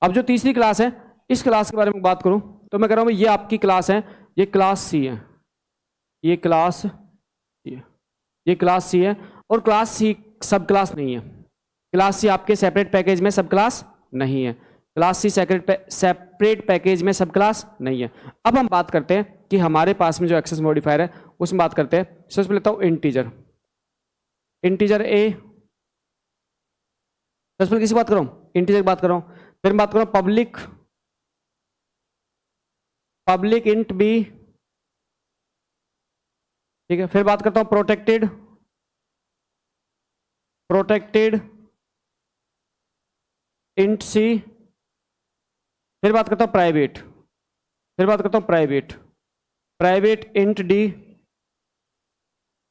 अब जो तीसरी क्लास है, इस क्लास के बारे में बात करूं तो मैं कह रहा हूं ये आपकी क्लास है, ये क्लास सी है, ये क्लास सी है, ये क्लास सी है, और क्लास सी सब क्लास नहीं है। क्लास सी आपके सेपरेट पैकेज में सब क्लास नहीं है, क्लास सी सेपरेट पैकेज में सब क्लास नहीं है। अब हम बात करते हैं कि हमारे पास में जो एक्सेस मॉडिफायर है उसमें बात करते हैं। सबसे पहले लेता हूं इंटीजर, इंटीजर ए, सबसे पहले किसी बात कर रहा हूं, इंटीजर की बात कर रहा हूं। फिर बात करो पब्लिक, पब्लिक इंट बी, ठीक है। फिर बात करता हूं प्रोटेक्टेड, प्रोटेक्टेड इंट सी। फिर बात करता हूं प्राइवेट, फिर बात करता हूं private, private int D,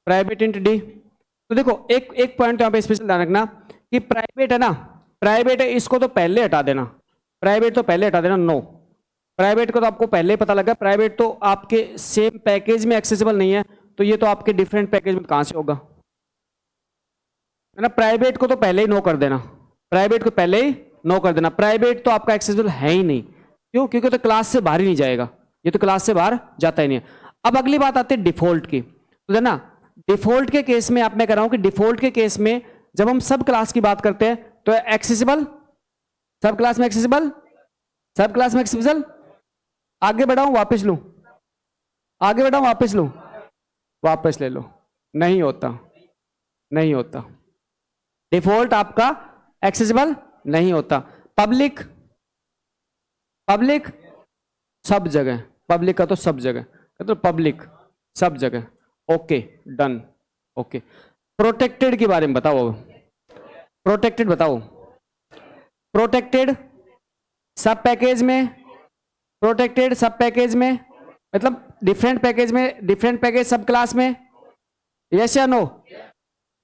private int D. तो देखो एक पॉइंट यहां पे स्पेशल ध्यान रखना कि प्राइवेट है ना, प्राइवेट है, इसको तो पहले हटा देना, प्राइवेट तो पहले हटा देना, नो। प्राइवेट को तो आपको पहले ही पता लगा, प्राइवेट तो आपके सेम पैकेज में एक्सेसिबल नहीं है, तो ये तो आपके डिफरेंट पैकेज में कहां से होगा, है ना। प्राइवेट को तो पहले ही नो कर देना, प्राइवेट को पहले ही नो कर देना, प्राइवेट तो आपका एक्सेसिबल है ही नहीं। क्यों, क्योंकि तो क्लास से बाहर ही नहीं जाएगा, ये तो क्लास से बाहर जाता ही नहीं है। अब अगली बात आती है डिफॉल्ट की, तो है ना, डिफॉल्ट के केस में आप, मैं कह रहा हूं कि डिफॉल्ट के केस में जब हम सब क्लास की बात करते हैं तो एक्सेसिबल, सब क्लास में एक्सेसिबल, सब क्लास में एक्सेसिबल। आगे बढ़ाऊं वापस लूं, आगे बढ़ाऊं वापस लूं, वापस ले लो, नहीं होता, नहीं होता, डिफॉल्ट आपका एक्सेसिबल नहीं होता। पब्लिक, पब्लिक सब जगह, पब्लिक का तो सब जगह, तो पब्लिक सब जगह, ओके डन, ओके। प्रोटेक्टेड के बारे में बताओ, प्रोटेक्टेड बताओ, प्रोटेक्टेड सब पैकेज में, प्रोटेक्टेड सब पैकेज में मतलब डिफरेंट पैकेज में, डिफरेंट पैकेज सब क्लास में, यस या नो,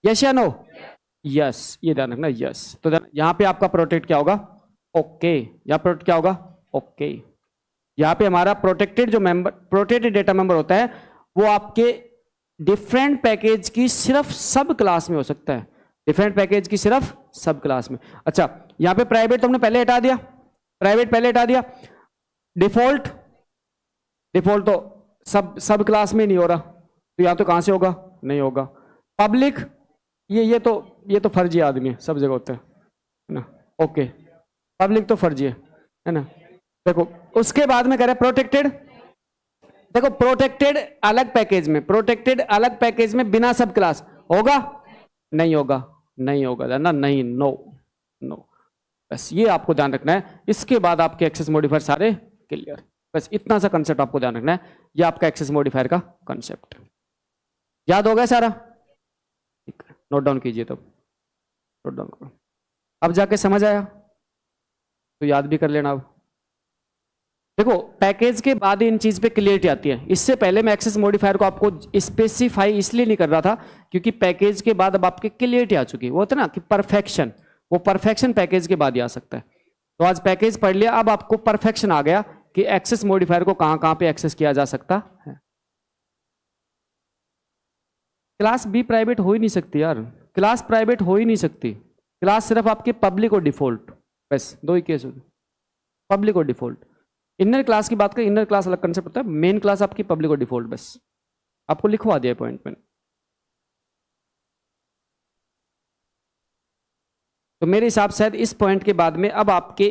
यस या नो, यस, ये ध्यान रखना, यस। तो यहां पे आपका प्रोटेक्ट क्या होगा, ओके, यहां प्रोटेक्ट क्या होगा, ओके। यहां पे हमारा प्रोटेक्टेड जो मेंबर, प्रोटेक्टेड डेटा मेंबर होता है वो आपके डिफरेंट पैकेज की सिर्फ सब क्लास में हो सकता है, डिफरेंट पैकेज की सिर्फ सब क्लास में। अच्छा, यहां पे प्राइवेट तो हमने पहले हटा दिया, प्राइवेट पहले हटा दिया, डिफॉल्ट, डिफॉल्ट तो सब क्लास में नहीं हो रहा, तो यहां तो कहां से होगा, नहीं होगा। पब्लिक, ये तो फर्जी आदमी है, सब जगह होता है ना, ओके, पब्लिक तो फर्जी है ना। देखो उसके बाद में कह रहे हैं प्रोटेक्टेड, देखो प्रोटेक्टेड अलग पैकेज में, प्रोटेक्टेड अलग पैकेज में बिना सब क्लास होगा, नहीं होगा, नहीं होगा ना, नहीं, नो, नो। बस ये आपको ध्यान रखना है। इसके बाद आपके एक्सेस मॉडिफायर सारे क्लियर, बस इतना सा कंसेप्ट आपको ध्यान रखना है। ये आपका एक्सेस मॉडिफायर का कंसेप्ट याद हो गया सारा, ठीक है, नोट डाउन कीजिए, तब नोट डाउन करो। अब जाके समझ आया तो याद भी कर लेना। अब देखो पैकेज के बाद इन चीज पे क्लियरिटी आती है, इससे पहले मैं एक्सेस मॉडिफायर को आपको स्पेसिफाई इसलिए नहीं कर रहा था क्योंकि पैकेज के बाद अब आपके क्लियरिटी आ चुकी है, वो होता है ना कि परफेक्शन, वो परफेक्शन पैकेज के बाद ही आ सकता है। तो आज पैकेज पढ़ लिया, अब आपको परफेक्शन आ गया कि एक्सेस मॉडिफायर को कहां कहां पे एक्सेस किया जा सकता है। क्लास बी प्राइवेट हो ही नहीं सकती यार, क्लास प्राइवेट हो ही नहीं सकती, क्लास सिर्फ आपके पब्लिक और डिफॉल्ट, बस दो ही केस होते, पब्लिक और डिफॉल्ट। इनर क्लास की बात करें, इनर क्लास अलग कंसेप्ट होता है, मेन क्लास आपकी पब्लिक और डिफॉल्ट, बस आपको लिखवा दिया पॉइंट में। तो मेरे हिसाब से शायद इस पॉइंट के बाद में अब आपके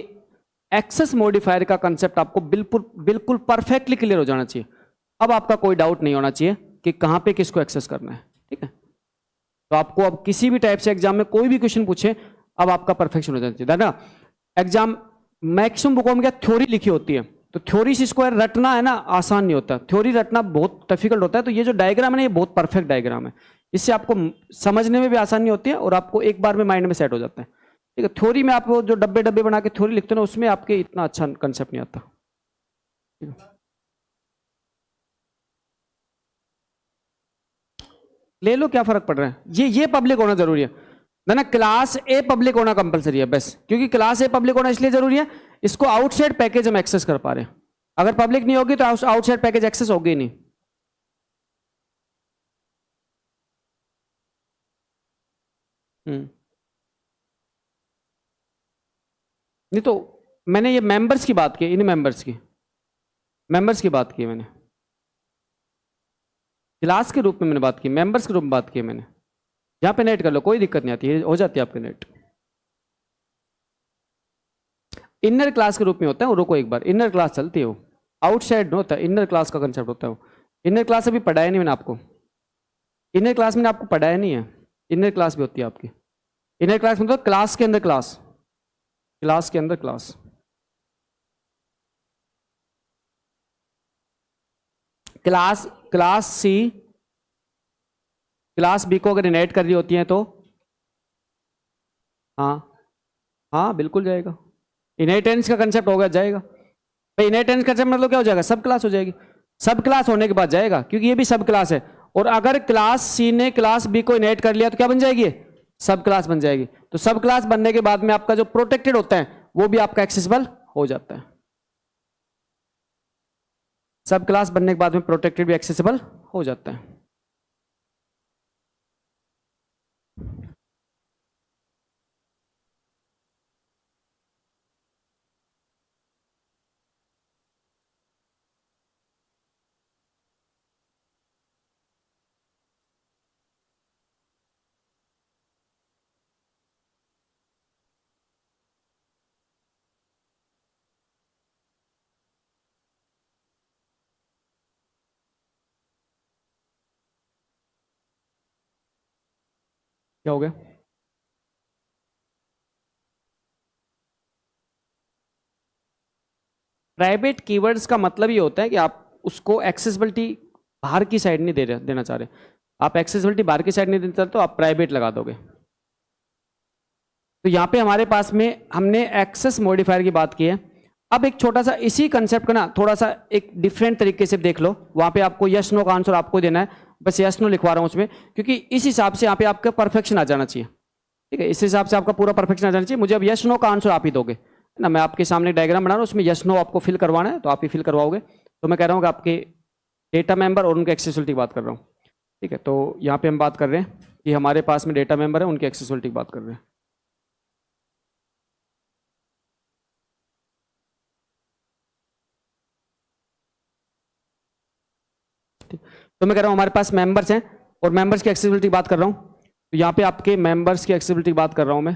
एक्सेस मॉडिफायर का कंसेप्ट आपको बिल्कुल बिल्कुल परफेक्टली क्लियर हो जाना चाहिए। अब आपका कोई डाउट नहीं होना चाहिए कि कहां पे किसको एक्सेस करना है, ठीक है। तो आपको अब किसी भी टाइप से एग्जाम में कोई भी क्वेश्चन पूछे, अब आपका परफेक्शन हो जाना चाहिए ना। एग्जाम मैक्सिमम बुकों में क्या थ्योरी लिखी होती है, तो थ्योरी से इसको रटना है ना आसान नहीं होता, थ्योरी रटना बहुत डिफिकल्ट होता है। तो ये जो डायग्राम है ना, ये बहुत परफेक्ट डायग्राम है, इससे आपको समझने में भी आसानी होती है और आपको एक बार में माइंड में सेट हो जाता है, ठीक है। थ्योरी में आप वो जो डब्बे डब्बे बना के थ्योरी लिखते हो ना, उसमें आपके इतना अच्छा कंसेप्ट नहीं आता। ले लो, क्या फर्क पड़ रहा है, ये पब्लिक होना जरूरी है ना, क्लास ए पब्लिक होना कंपलसरी है बस, क्योंकि क्लास ए पब्लिक होना इसलिए जरूरी है, इसको आउटसाइड पैकेज हम एक्सेस कर पा रहे हैं। अगर पब्लिक नहीं होगी तो आउटसाइड पैकेज एक्सेस होगी ही नहीं। नहीं तो मैंने ये मेंबर्स की बात की, इन मेंबर्स की बात की मैंने, क्लास के रूप में मैंने बात की, मेंबर्स के रूप में बात की मैंने। यहाँ पे नेट कर लो, कोई दिक्कत नहीं आती है, हो जाती है आपके नेट। इनर क्लास के रूप में होता है वो, रुको एक बार, इनर क्लास चलती है वो, आउटसाइड नहीं होता, इनर क्लास का कंसेप्ट होता है वो। इनर क्लास अभी पढ़ाया नहीं मैंने आपको, इनर क्लास मैंने आपको पढ़ाया नहीं है, इनर क्लास भी होती है आपकी। इनर क्लास मतलब क्लास के अंदर क्लास, क्लास के अंदर class. Class class C class B को अगर इनहेरिट कर रही होती है तो हाँ, हाँ बिल्कुल जाएगा, इनहेरिटेंस का कंसेप्ट होगा, जाएगा भाई। इनहेरिटेंस का कंसेप्ट मतलब क्या हो जाएगा, सब क्लास हो जाएगी, सब क्लास होने के बाद जाएगा, क्योंकि ये भी सब क्लास है। और अगर क्लास सी ने क्लास बी को इनहेरिट कर लिया तो क्या बन जाएगी, सब क्लास बन जाएगी। तो सब क्लास बनने के बाद में आपका जो प्रोटेक्टेड होता है वो भी आपका एक्सेसिबल हो जाता है, सब क्लास बनने के बाद में प्रोटेक्टेड भी एक्सेसिबल हो जाता है। क्या हो गया, प्राइवेट कीवर्ड्स का मतलब ये होता है कि आप उसको एक्सेसिबिलिटी बाहर की साइड नहीं देना चाह रहे, आप एक्सेसिबिलिटी बाहर की साइड नहीं देना चाहते तो आप प्राइवेट लगा दोगे। तो यहाँ पे हमारे पास में हमने एक्सेस मॉडिफायर की बात की है। अब एक छोटा सा इसी कंसेप्ट का ना थोड़ा सा एक डिफरेंट तरीके से देख लो, वहां पे आपको यस नो का आंसर आपको देना है, बस यस नो लिखवा रहा हूं उसमें, क्योंकि इस हिसाब से यहाँ पे आपका परफेक्शन आ जाना चाहिए, ठीक है, इस हिसाब से आपका पूरा परफेक्शन आ जाना चाहिए। मुझे अब यस नो का आंसर आप ही दोगे ना, मैं आपके सामने डायग्राम बना रहा हूँ, उसमें यस नो आपको फिल करवाना है तो आप ही फिल करवाओगे। तो मैं कह रहा हूँ कि आपके डेटा मेंबर और उनके एक्सेसिबिलिटी की बात कर रहा हूँ, ठीक है। तो यहाँ पे हम बात कर रहे हैं कि हमारे पास में डेटा मेंबर है, उनकी एक्सेसिबिलिटी की बात कर रहे हैं। तो मैं कह रहा हूँ हमारे पास मेंबर्स हैं और मेंबर्स की एक्सेसिबिलिटी की बात कर रहा हूँ, तो यहाँ पे आपके मेंबर्स की एक्सेसिबिलिटी की बात कर रहा हूँ मैं।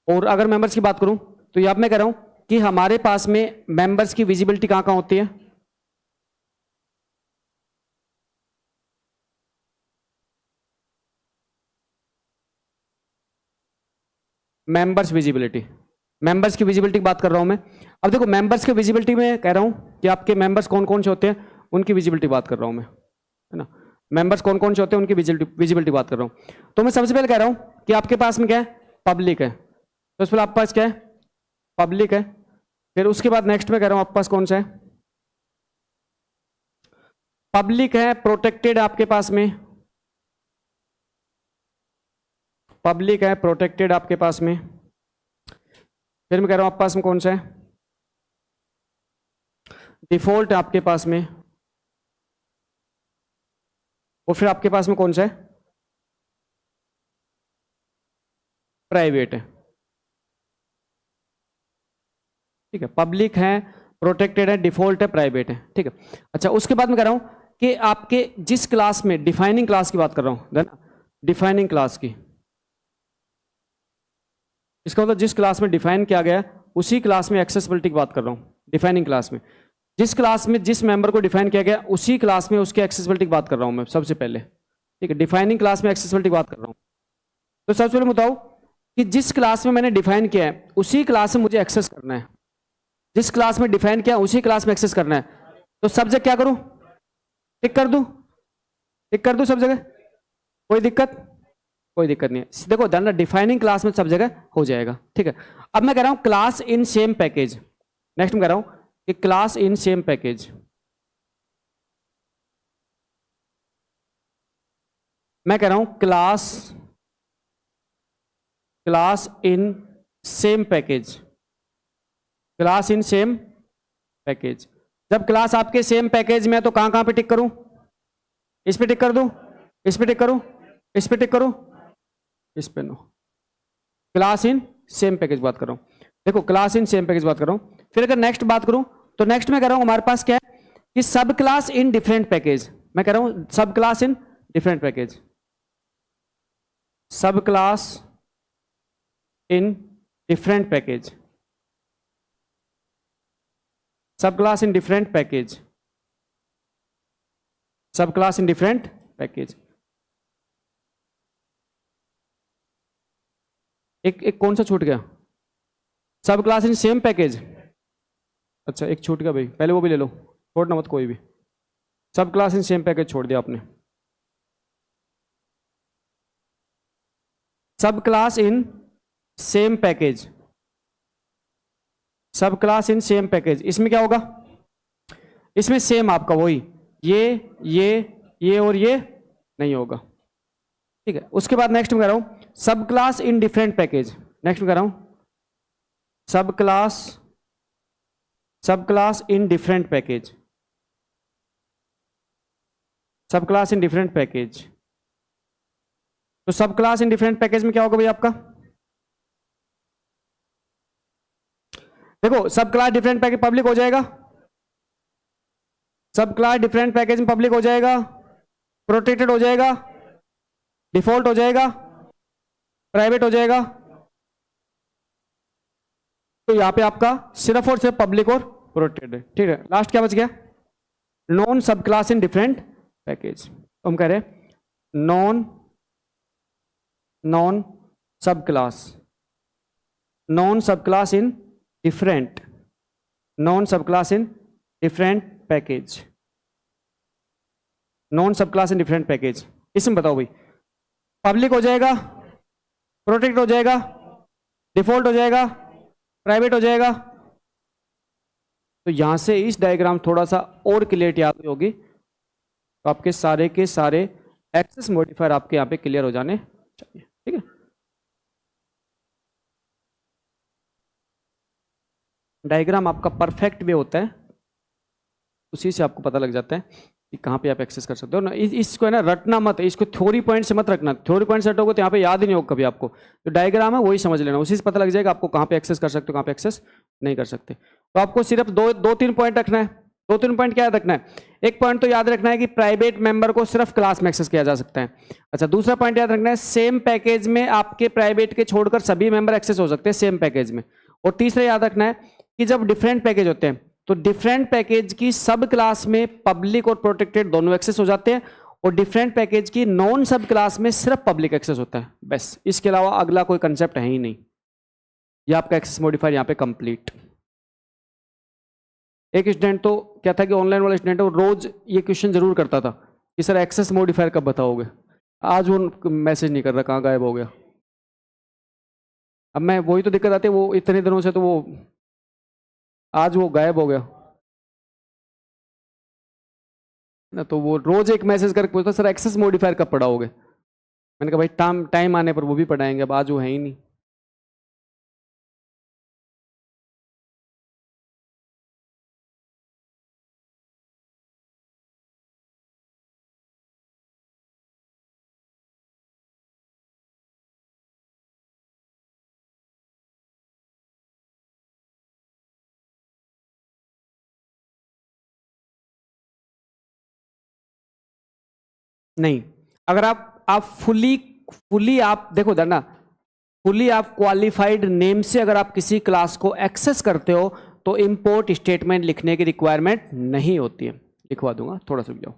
और अगर मेंबर्स की बात करूँ तो यहाँ मैं कह रहा हूँ कि हमारे पास में मेंबर्स की विजिबिलिटी कहाँ कहाँ होती है, मेंबर्स विजिबिलिटी, मेंबर्स की विजिबिलिटी की बात कर रहा हूं मैं। अब देखो मेंबर्स की विजिबिलिटी में कह रहा हूं कि आपके मेंबर्स कौन कौन से होते हैं, उनकी विजिबिलिटी बात कर रहा हूं मैं, है ना। मेंबर्स कौन कौन से होते हैं उनकी विजिबिलिटी बात कर रहा हूं। तो मैं सबसे पहले कह रहा हूं कि आपके पास में क्या है, पब्लिक है, तो इस पर आपके पास क्या है, पब्लिक है। फिर उसके बाद नेक्स्ट में कह रहा हूं आपके पास कौन सा है, पब्लिक है, प्रोटेक्टेड आपके पास में, पब्लिक है प्रोटेक्टेड आपके पास में। फिर मैं कह रहा हूं आपके पास में कौन सा है, डिफॉल्ट आपके पास में। और फिर आपके पास में कौन सा है, प्राइवेट है। ठीक है, पब्लिक है, प्रोटेक्टेड है, डिफॉल्ट है, प्राइवेट है, ठीक है। अच्छा, उसके बाद मैं कह रहा हूं कि आपके जिस क्लास में, डिफाइनिंग क्लास की बात कर रहा हूं, डिफाइनिंग क्लास की, इसका मतलब जिस क्लास में डिफाइन किया गया है उसी क्लास में एक्सेसिबिलिटी की बात कर रहा हूं। डिफाइनिंग क्लास में जिस क्लास में जिस मेंबर को डिफाइन किया गया उसी क्लास में उसके एक्सेसिबिलिटी की बात कर रहा हूं मैं सबसे पहले, ठीक है। डिफाइनिंग क्लास में एक्सेसिबिलिटी की बात कर रहा हूं। तो सबसे पहले बताओ कि जिस क्लास में मैंने डिफाइन किया है उसी क्लास में मुझे एक्सेस करना है। जिस क्लास में डिफाइन किया उसी क्लास में एक्सेस करना है। तो सब जगह क्या करूं? टिक कर दूं? टिक कर दूं सब जगह? कोई दिक्कत? कोई दिक्कत नहीं है। देखो जानना, डिफाइनिंग क्लास में सब जगह हो जाएगा, ठीक है। अब मैं कह रहा हूं class in same package. Next मैं कह रहा हूं कि क्लास इन सेम पैकेज, मैं कह रहा हूं class in same package, class in same package. जब क्लास आपके सेम पैकेज में है तो कहां कहां पे टिक करूं? इस पे टिक कर दूं? इस पे टिक करूं? इस पे टिक करूं? इस पे no. Class in same package बात कर रहा हूं। देखो क्लास इन सेम पैकेज बात कर रहा हूं। फिर अगर नेक्स्ट बात करूं तो नेक्स्ट में कह रहा हूं हमारे पास क्या है कि सब क्लास इन डिफरेंट पैकेज। मैं कह रहा हूं सब क्लास इन डिफरेंट पैकेज, सब क्लास इन डिफरेंट पैकेज, सब क्लास इन डिफरेंट पैकेज, सब क्लास इन डिफरेंट पैकेज। एक कौन सा छूट गया? सब क्लास इन सेम पैकेज। अच्छा एक छूट गया भाई, पहले वो भी ले लो, छोड़ना मत कोई भी। सब क्लास इन सेम पैकेज छोड़ दिया आपने। सब क्लास इन सेम पैकेज, सब क्लास इन सेम पैकेज, इसमें क्या होगा? इसमें सेम आपका वही ये और ये नहीं होगा, ठीक है। उसके बाद नेक्स्ट में कह रहा हूं सब class in different package. Next में कह रहा हूं सब क्लास इन डिफरेंट पैकेज, सब क्लास इन डिफरेंट पैकेज। तो सब क्लास इन डिफरेंट पैकेज में क्या होगा भाई आपका? देखो सब क्लास डिफरेंट पैकेज पब्लिक हो जाएगा, सब क्लास डिफरेंट पैकेज में पब्लिक हो जाएगा, प्रोटेक्टेड हो जाएगा, डिफॉल्ट हो जाएगा, प्राइवेट हो जाएगा। तो यहां पे आपका सिर्फ और सिर्फ पब्लिक और प्रोटेक्टेड है, ठीक है। लास्ट क्या बच गया? नॉन सब क्लास इन डिफरेंट पैकेज। तो हम कह रहे नॉन सब क्लास, नॉन सब क्लास इन डिफरेंट, नॉन सब class in different package, non सब क्लास इन डिफरेंट पैकेज। इसमें बताओ भाई पब्लिक हो जाएगा, प्रोटेक्ट हो जाएगा, डिफॉल्ट हो जाएगा, प्राइवेट हो जाएगा। तो यहां से इस डायग्राम थोड़ा सा और क्लियरिटी आ गई होगी, तो आपके सारे के सारे एक्सेस मॉडिफायर आपके यहां पे क्लियर हो जाने चाहिए, ठीक है। डायग्राम आपका परफेक्ट भी होता है, उसी से आपको पता लग जाता है कि कहाँ पे आप एक्सेस कर सकते हो ना। इसको है ना रटना मत, इसको थ्योरी पॉइंट से मत रखना। थ्योरी पॉइंट से रटोगे तो यहाँ पे याद ही नहीं होगा कभी आपको। तो डायग्राम है वही समझ लेना, उसी से पता लग जाएगा आपको कहाँ पे एक्सेस कर सकते हो, कहाँ पे एक्सेस नहीं कर सकते। तो आपको सिर्फ दो तीन पॉइंट रखना है। दो तीन पॉइंट क्या याद रखना है? एक पॉइंट तो याद रखना है कि प्राइवेट मेंबर को सिर्फ क्लास में एक्सेस किया जा सकता है। अच्छा, दूसरा पॉइंट याद रखना है सेम पैकेज में आपके प्राइवेट के छोड़कर सभी मेंबर एक्सेस हो सकते हैं सेम पैकेज में। और तीसरा याद रखना है कि जब डिफरेंट पैकेज होते हैं तो डिफरेंट पैकेज की सब क्लास में पब्लिक और प्रोटेक्टेड दोनों एक्सेस हो जाते हैं, और डिफरेंट पैकेज की नॉन सब क्लास में सिर्फ पब्लिक एक्सेस होता है, बस। इसके अलावा अगला कोई कंसेप्ट है ही नहीं। ये आपका एक्सेस मॉडिफायर यहाँ पे कंप्लीट। एक स्टूडेंट तो क्या था कि ऑनलाइन वाला स्टूडेंट है, वो रोज ये क्वेश्चन जरूर करता था कि सर एक्सेस मॉडिफायर कब बताओगे। आज वो मैसेज नहीं कर रहा, कहाँ गायब हो गया। अब मैं वही तो दिक्कत आती है, वो इतने दिनों से तो वो आज वो गायब हो गया ना। तो वो रोज एक मैसेज करके पूछता सर एक्सेस मॉडिफायर कब पढ़ाओगे। मैंने कहा भाई टाइम आने पर वो भी पढ़ाएंगे, अब आज वो है ही नहीं। नहीं, अगर आप फुली आप देखो उधर ना, फुली आप क्वालिफाइड नेम से अगर आप किसी क्लास को एक्सेस करते हो तो इंपोर्ट स्टेटमेंट लिखने की रिक्वायरमेंट नहीं होती है। लिखवा दूंगा, थोड़ा सा रुक जाओ।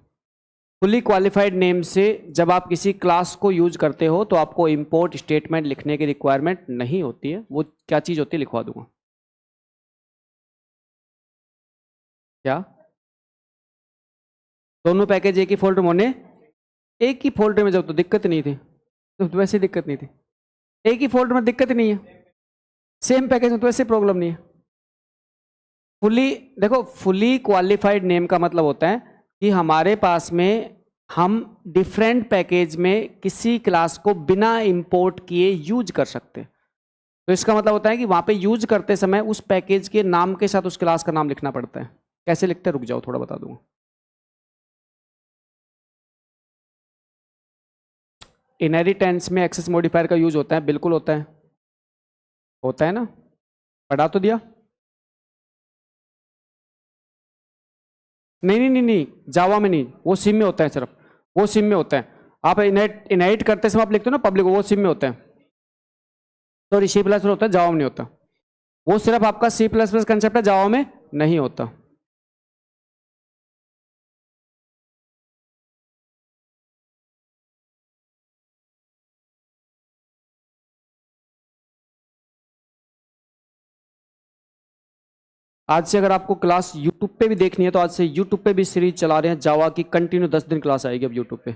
फुली क्वालिफाइड नेम से जब आप किसी क्लास को यूज करते हो तो आपको इंपोर्ट स्टेटमेंट लिखने की रिक्वायरमेंट नहीं होती है। वो क्या चीज होती है लिखवा दूंगा। क्या दोनों पैकेज एक ही फोल्डर में होने, एक ही फोल्डर में जब तो दिक्कत नहीं थी, तो वैसे दिक्कत नहीं थी। एक ही फोल्डर में दिक्कत नहीं है, सेम पैकेज में तो वैसे प्रॉब्लम नहीं है। फुली देखो, फुली क्वालिफाइड नेम का मतलब होता है कि हमारे पास में हम डिफरेंट पैकेज में किसी क्लास को बिना इंपोर्ट किए यूज कर सकते हैं। तो इसका मतलब होता है कि वहां पे यूज करते समय उस पैकेज के नाम के साथ उस क्लास का नाम लिखना पड़ता है। कैसे लिखते हैं रुक जाओ, थोड़ा बता दूंगा। इनहेरिटेंस में एक्सेस मॉडिफायर का यूज होता है, बिल्कुल होता है, होता है ना, पढ़ा तो दिया। नहीं नहीं नहीं नहीं, जावा में नहीं, वो सिम में होता है, सिर्फ वो सिम में होता है। आप इनहेरिट करते समय आप लिखते हो ना पब्लिक, वो सिम में होता है। तो सी प्लस होता है, जावा में नहीं होता। वो सिर्फ आपका सी प्लस प्लस कंसेप्ट है, जावा में नहीं होता। आज से अगर आपको क्लास यूट्यूब पे भी देखनी है तो आज से यूट्यूब पे भी सीरीज चला रहे हैं जावा की, कंटिन्यू 10 दिन क्लास आएगी अब यूट्यूब पे।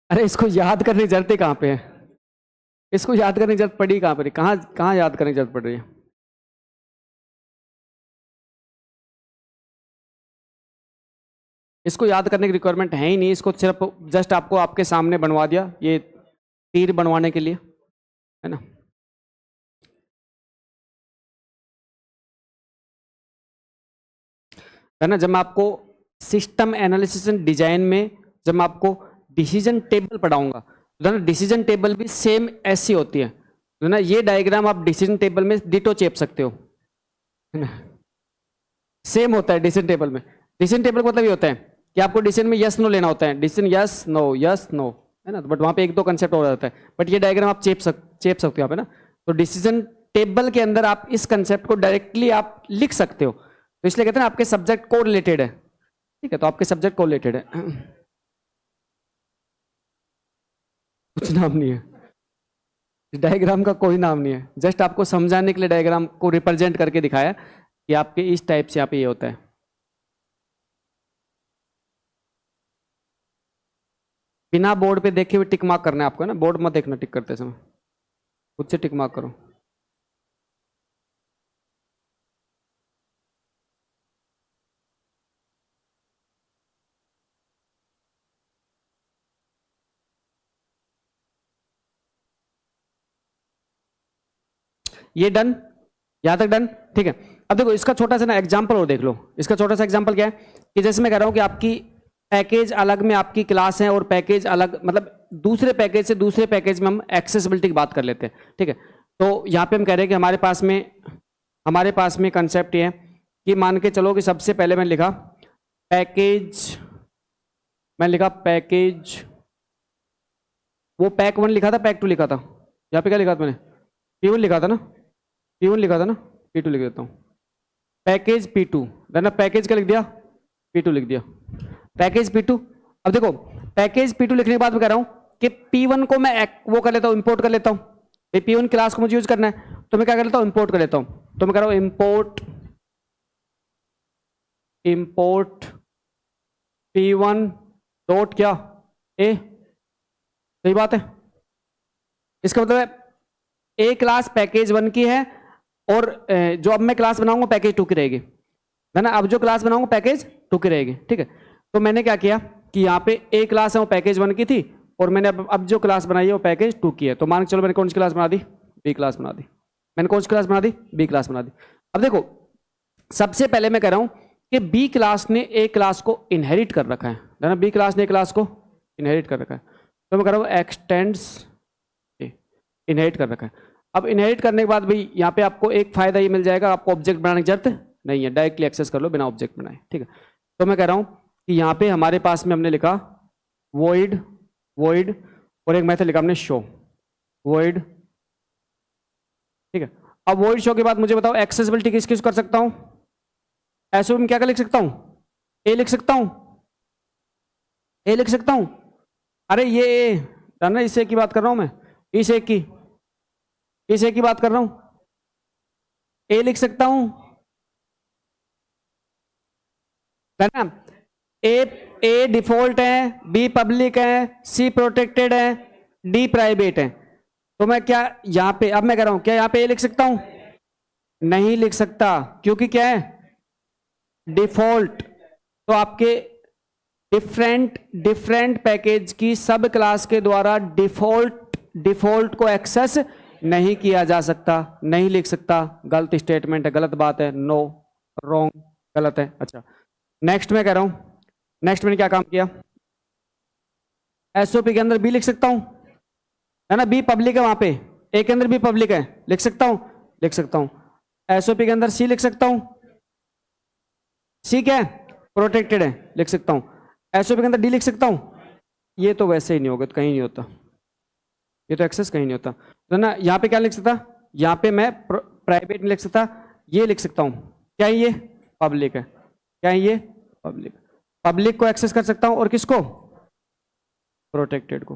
अरे इसको याद करने की जरूरत ही कहाँ पे है, इसको याद करने की जरूरत पड़ी कहाँ पर, कहाँ कहाँ याद करने की जरूरत पड़ रही है। इसको याद करने की रिक्वायरमेंट है ही नहीं, इसको सिर्फ जस्ट आपको आपके सामने बनवा दिया, ये तीर बनवाने के लिए, है ना। है ना, जब मैं आपको सिस्टम एनालिसिस एंड डिजाइन में जब मैं आपको डिसीजन टेबल पढ़ाऊंगा तो ना डिसीजन टेबल भी सेम ऐसी होती है। तो ना ये डायग्राम आप डिसीजन टेबल में डिटो चेप सकते हो, है ना, सेम होता है डिसीजन टेबल में। डिसीजन टेबल का मतलब ये होता है कि आपको डिसीजन में यस नो लेना होता है, डिसीजन यस नो, है ना। बट वहां पे एक दो कंसेप्ट हो जाता है, बट ये डायग्राम आप चेप सकते हो यहाँ पे ना। तो डिसीजन टेबल के अंदर आप इस कंसेप्ट को डायरेक्टली आप लिख सकते हो। तो इसलिए कहते हैं ना आपके सब्जेक्ट को रिलेटेड है, ठीक है, तो आपके सब्जेक्ट को रिलेटेड है। कुछ नाम नहीं है डायग्राम का, कोई नाम नहीं है, जस्ट आपको समझाने के लिए डायग्राम को रिप्रेजेंट करके दिखाया कि आपके इस टाइप से यहाँ पे ये होता है। बिना बोर्ड पे देखे हुए टिक मार्क करना है आपको, है ना, बोर्ड मत देखना टिक करते समय, खुद से टिक मार्क करो। ये डन, यहां तक डन, ठीक है। अब देखो इसका छोटा सा ना एग्जांपल और देख लो। इसका छोटा सा एग्जांपल क्या है कि जैसे मैं कह रहा हूं कि आपकी पैकेज अलग में आपकी क्लास है और पैकेज अलग, मतलब दूसरे पैकेज से दूसरे पैकेज में हम एक्सेसिबिलिटी की बात कर लेते हैं, ठीक है। तो यहाँ पे हम कह रहे हैं कि हमारे पास में कंसेप्ट ये है कि मान के चलो कि सबसे पहले मैंने लिखा पैकेज, वो पैक 1 लिखा था, पैक 2 लिखा था, यहाँ पे क्या लिखा था मैंने, P1 लिखा था ना, P1 लिखा था ना, P2 लिख देता हूँ, पैकेज P2, ना पैकेज क्या लिख दिया, P2 लिख दिया, पैकेज P2। अब देखो पैकेज P2 लिखने के बाद मैं कह रहा हूँ कि P1 को मैं वो कर लेता हूँ, इंपोर्ट कर लेता हूँ। P1 क्लास को मुझे यूज करना है तो मैं क्या कर लेता हूँ, इंपोर्ट कर लेता हूँ। तो मैं कह रहा हूँ इंपोर्ट P1 डॉट क्या ए, सही बात है। इसका मतलब है ए क्लास पैकेज 1 की है और जो अब मैं क्लास बनाऊंगा पैकेज 2 की रहेगी, है ना। अब जो क्लास बनाऊंगा पैकेज 2 की रहेगी, ठीक है। तो मैंने क्या किया कि यहाँ पे ए क्लास है वो पैकेज 1 की थी और मैंने अब जो क्लास बनाई है वो पैकेज 2 की है। तो मान के चलो मैंने कौन सी क्लास बना दी, बी क्लास बना दी। मैंने कौन सी क्लास बना दी, बी क्लास बना दी। अब देखो सबसे पहले मैं कह रहा हूं कि बी क्लास ने ए क्लास को इनहेरिट कर रखा है ना, बी क्लास ने ए क्लास को इनहेरिट कर रखा है। तो मैं कह रहा हूं एक्सटेंड्स इनहेरिट कर रखा है। अब इनहेरिट करने के बाद भाई यहाँ पे आपको एक फायदा ये मिल जाएगा, आपको ऑब्जेक्ट बनाने की जरूरत नहीं है, डायरेक्टली एक्सेस कर लो बिना ऑब्जेक्ट बनाए, ठीक है। तो मैं कह रहा हूँ कि यहाँ पे हमारे पास में हमने लिखा void void और एक मेथड लिखा हमने शो void, ठीक है। अब void शो के बाद मुझे बताओ एक्सेसिबिलिटी किस किस कर सकता हूँ, एसओपी में क्या क्या लिख सकता हूँ, ए लिख सकता हूँ, ए लिख सकता हूँ, अरे ये ए ना, इस ए की बात कर रहा हूं मैं, इस ए की बात कर रहा हूं, ए लिख सकता हूं, है ना। ए डिफॉल्ट है, बी पब्लिक है, सी प्रोटेक्टेड है, डी प्राइवेट है। तो मैं क्या यहां पे, अब मैं कह रहा हूं क्या यहां पे ए लिख सकता हूं, नहीं लिख सकता, क्योंकि क्या है डिफॉल्ट। तो आपके डिफरेंट पैकेज की सब क्लास के द्वारा डिफॉल्ट को एक्सेस नहीं किया जा सकता, नहीं लिख सकता, गलत स्टेटमेंट है, गलत बात है, नो रॉन्ग, गलत है। अच्छा नेक्स्ट मैं कह रहा हूं, नेक्स्ट मैंने क्या काम किया, एसओपी के अंदर बी लिख सकता हूं, है ना, बी पब्लिक है वहां पे, ए के अंदर बी पब्लिक है, लिख सकता हूं, लिख सकता हूं। एसओपी के अंदर सी लिख सकता हूं, सी क्या है प्रोटेक्टेड है, लिख सकता हूं। एसओपी के अंदर डी लिख सकता हूं, ये तो वैसे ही नहीं होगा, तो कहीं नहीं होता, ये तो एक्सेस कहीं नहीं होता, तो ना यहाँ पे क्या लिख सकता, यहाँ पे मैं प्राइवेट नहीं लिख सकता, ये लिख सकता हूँ, क्या ये पब्लिक है, क्या ये पब्लिक, पब्लिक को एक्सेस कर सकता हूँ और किसको, प्रोटेक्टेड को,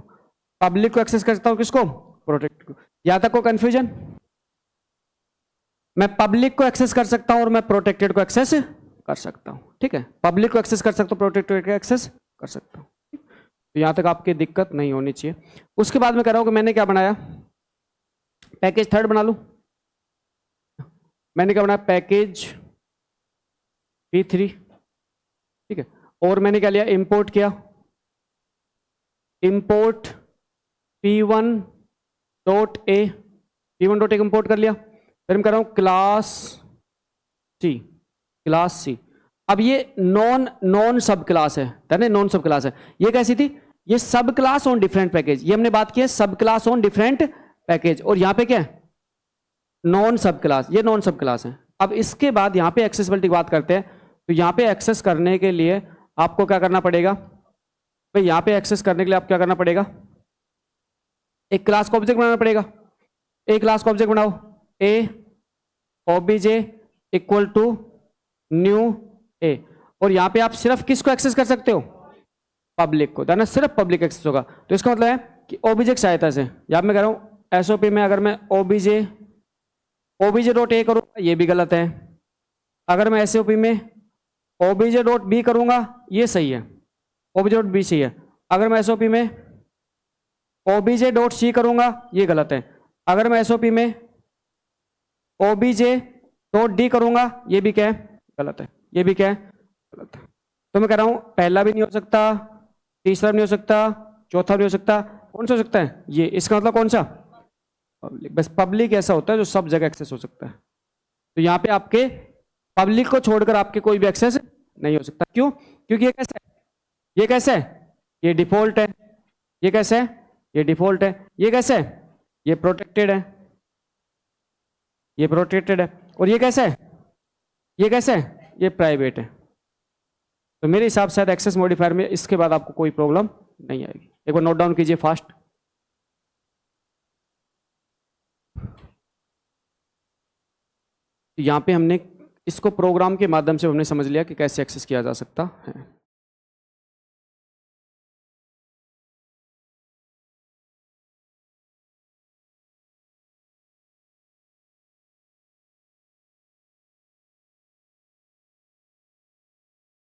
पब्लिक को एक्सेस कर सकता हूँ किसको, प्रोटेक्टेड को। यहां तक को कंफ्यूजन, मैं पब्लिक को एक्सेस कर सकता हूं और मैं प्रोटेक्टेड को एक्सेस कर सकता हूं, ठीक है, पब्लिक को एक्सेस कर सकता हूं, प्रोटेक्टेड को एक्सेस कर सकता हूं, तो यहां तक आपकी दिक्कत नहीं होनी चाहिए। उसके बाद मैं कह रहा हूं कि मैंने क्या बनाया, पैकेज थर्ड बना लूं, मैंने क्या बनाया पैकेज P3, ठीक है, और मैंने क्या लिया इंपोर्ट किया, import P1 dot A, P1 dot A import कर लिया, फिर मैं कर रहा हूं क्लास सी। अब ये नॉन सब क्लास है, नॉन सब क्लास है, ये कैसी थी, ये सब क्लास ऑन डिफरेंट पैकेज, ये हमने बात की है सब क्लास ऑन डिफरेंट पैकेज, और यहां पे क्या है नॉन सब क्लास, ये नॉन सब क्लास है। अब इसके बाद यहां पे एक्सेसिबिलिटी की बात करते हैं, तो यहां पे एक्सेस करने के लिए आपको क्या करना पड़ेगा भाई, यहां पे एक्सेस करने के लिए आप क्या करना पड़ेगा, एक क्लास का ऑब्जेक्ट बनाना पड़ेगा, एक क्लास का ऑब्जेक्ट बनाओ, ए ओबीजे इक्वल टू न्यू ए, और यहां पे आप सिर्फ किसको एक्सेस कर सकते हो, पब्लिक को, ना सिर्फ पब्लिक एक्सेस होगा। तो इसका मतलब है कि ओबीजे की सहायता से, यहां मैं कह रहा हूं एसओपी में अगर मैं ओबीजे डॉट ए करूंगा ये भी गलत है, अगर मैं एसओपी में ओबीजे डॉट बी करूंगा ये सही है, ओबीजे डॉट बी सही है, अगर मैं एसओपी में ओबीजे डॉट सी करूंगा ये गलत है, अगर मैं एसओपी में ओबीजे डॉट डी करूंगा ये भी क्या है गलत है, ये भी क्या है गलत है। तो मैं कह रहा हूं पहला भी नहीं हो सकता, तीसरा भी नहीं हो सकता, चौथा भी नहीं हो सकता, कौन सा हो सकता है ये, इसका मतलब कौन सा पब्लिक, बस पब्लिक ऐसा होता है जो सब जगह एक्सेस हो सकता है। तो यहाँ पे आपके पब्लिक को छोड़कर आपके कोई भी एक्सेस नहीं हो सकता, क्यों, क्योंकि ये कैसा है, ये कैसा है, ये डिफॉल्ट है, ये कैसा है, ये डिफॉल्ट है, ये कैसा है, ये प्रोटेक्टेड है, ये प्रोटेक्टेड है, और ये कैसा है, ये कैसा है, ये प्राइवेट है। तो मेरे हिसाब से एक्सेस मॉडिफायर में इसके बाद आपको कोई प्रॉब्लम नहीं आएगी, एक बार नोट डाउन कीजिए फास्ट। यहाँ पे हमने इसको प्रोग्राम के माध्यम से हमने समझ लिया कि कैसे एक्सेस किया जा सकता है।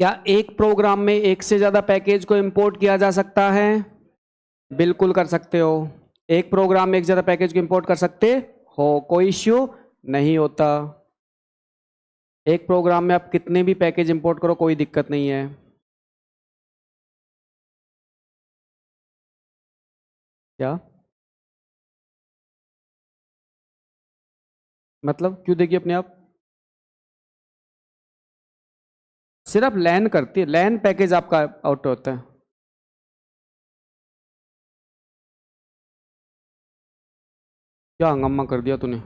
क्या एक प्रोग्राम में एक से ज्यादा पैकेज को इंपोर्ट किया जा सकता है, बिल्कुल कर सकते हो, एक प्रोग्राम में एक से ज्यादा पैकेज को इंपोर्ट कर सकते हो, कोई इश्यू नहीं होता, एक प्रोग्राम में आप कितने भी पैकेज इंपोर्ट करो कोई दिक्कत नहीं है। क्या मतलब, क्यों देखिए अपने आप, सिर्फ लैन करती है, लैन पैकेज आपका आउट होता है। क्या हंगामा कर दिया तूने।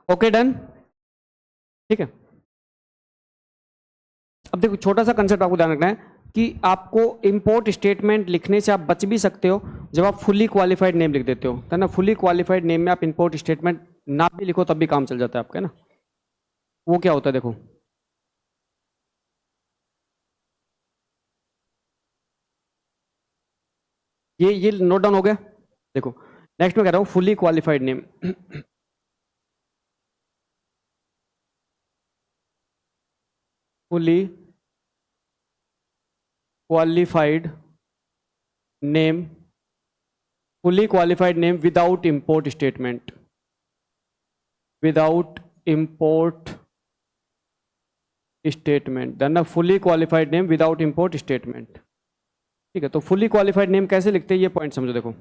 ओके डन, ठीक है। अब देखो छोटा सा कंसेप्ट आपको ध्यान रखना है कि आपको इंपोर्ट स्टेटमेंट लिखने से आप बच भी सकते हो जब आप फुली क्वालिफाइड नेम लिख देते हो, है ना। फुली क्वालिफाइड नेम में आप इंपोर्ट स्टेटमेंट ना भी लिखो तब भी काम चल जाता है आपका, है ना। वो क्या होता है देखो, ये नोट डाउन हो गया। देखो नेक्स्ट में कह रहा हूं fully qualified name. Fully qualified name, fully qualified name without import statement, without import statement, then fully qualified name without import statement, ठीक है। तो फुली क्वालिफाइड नेम कैसे लिखते हैं ये पॉइंट समझो। देखो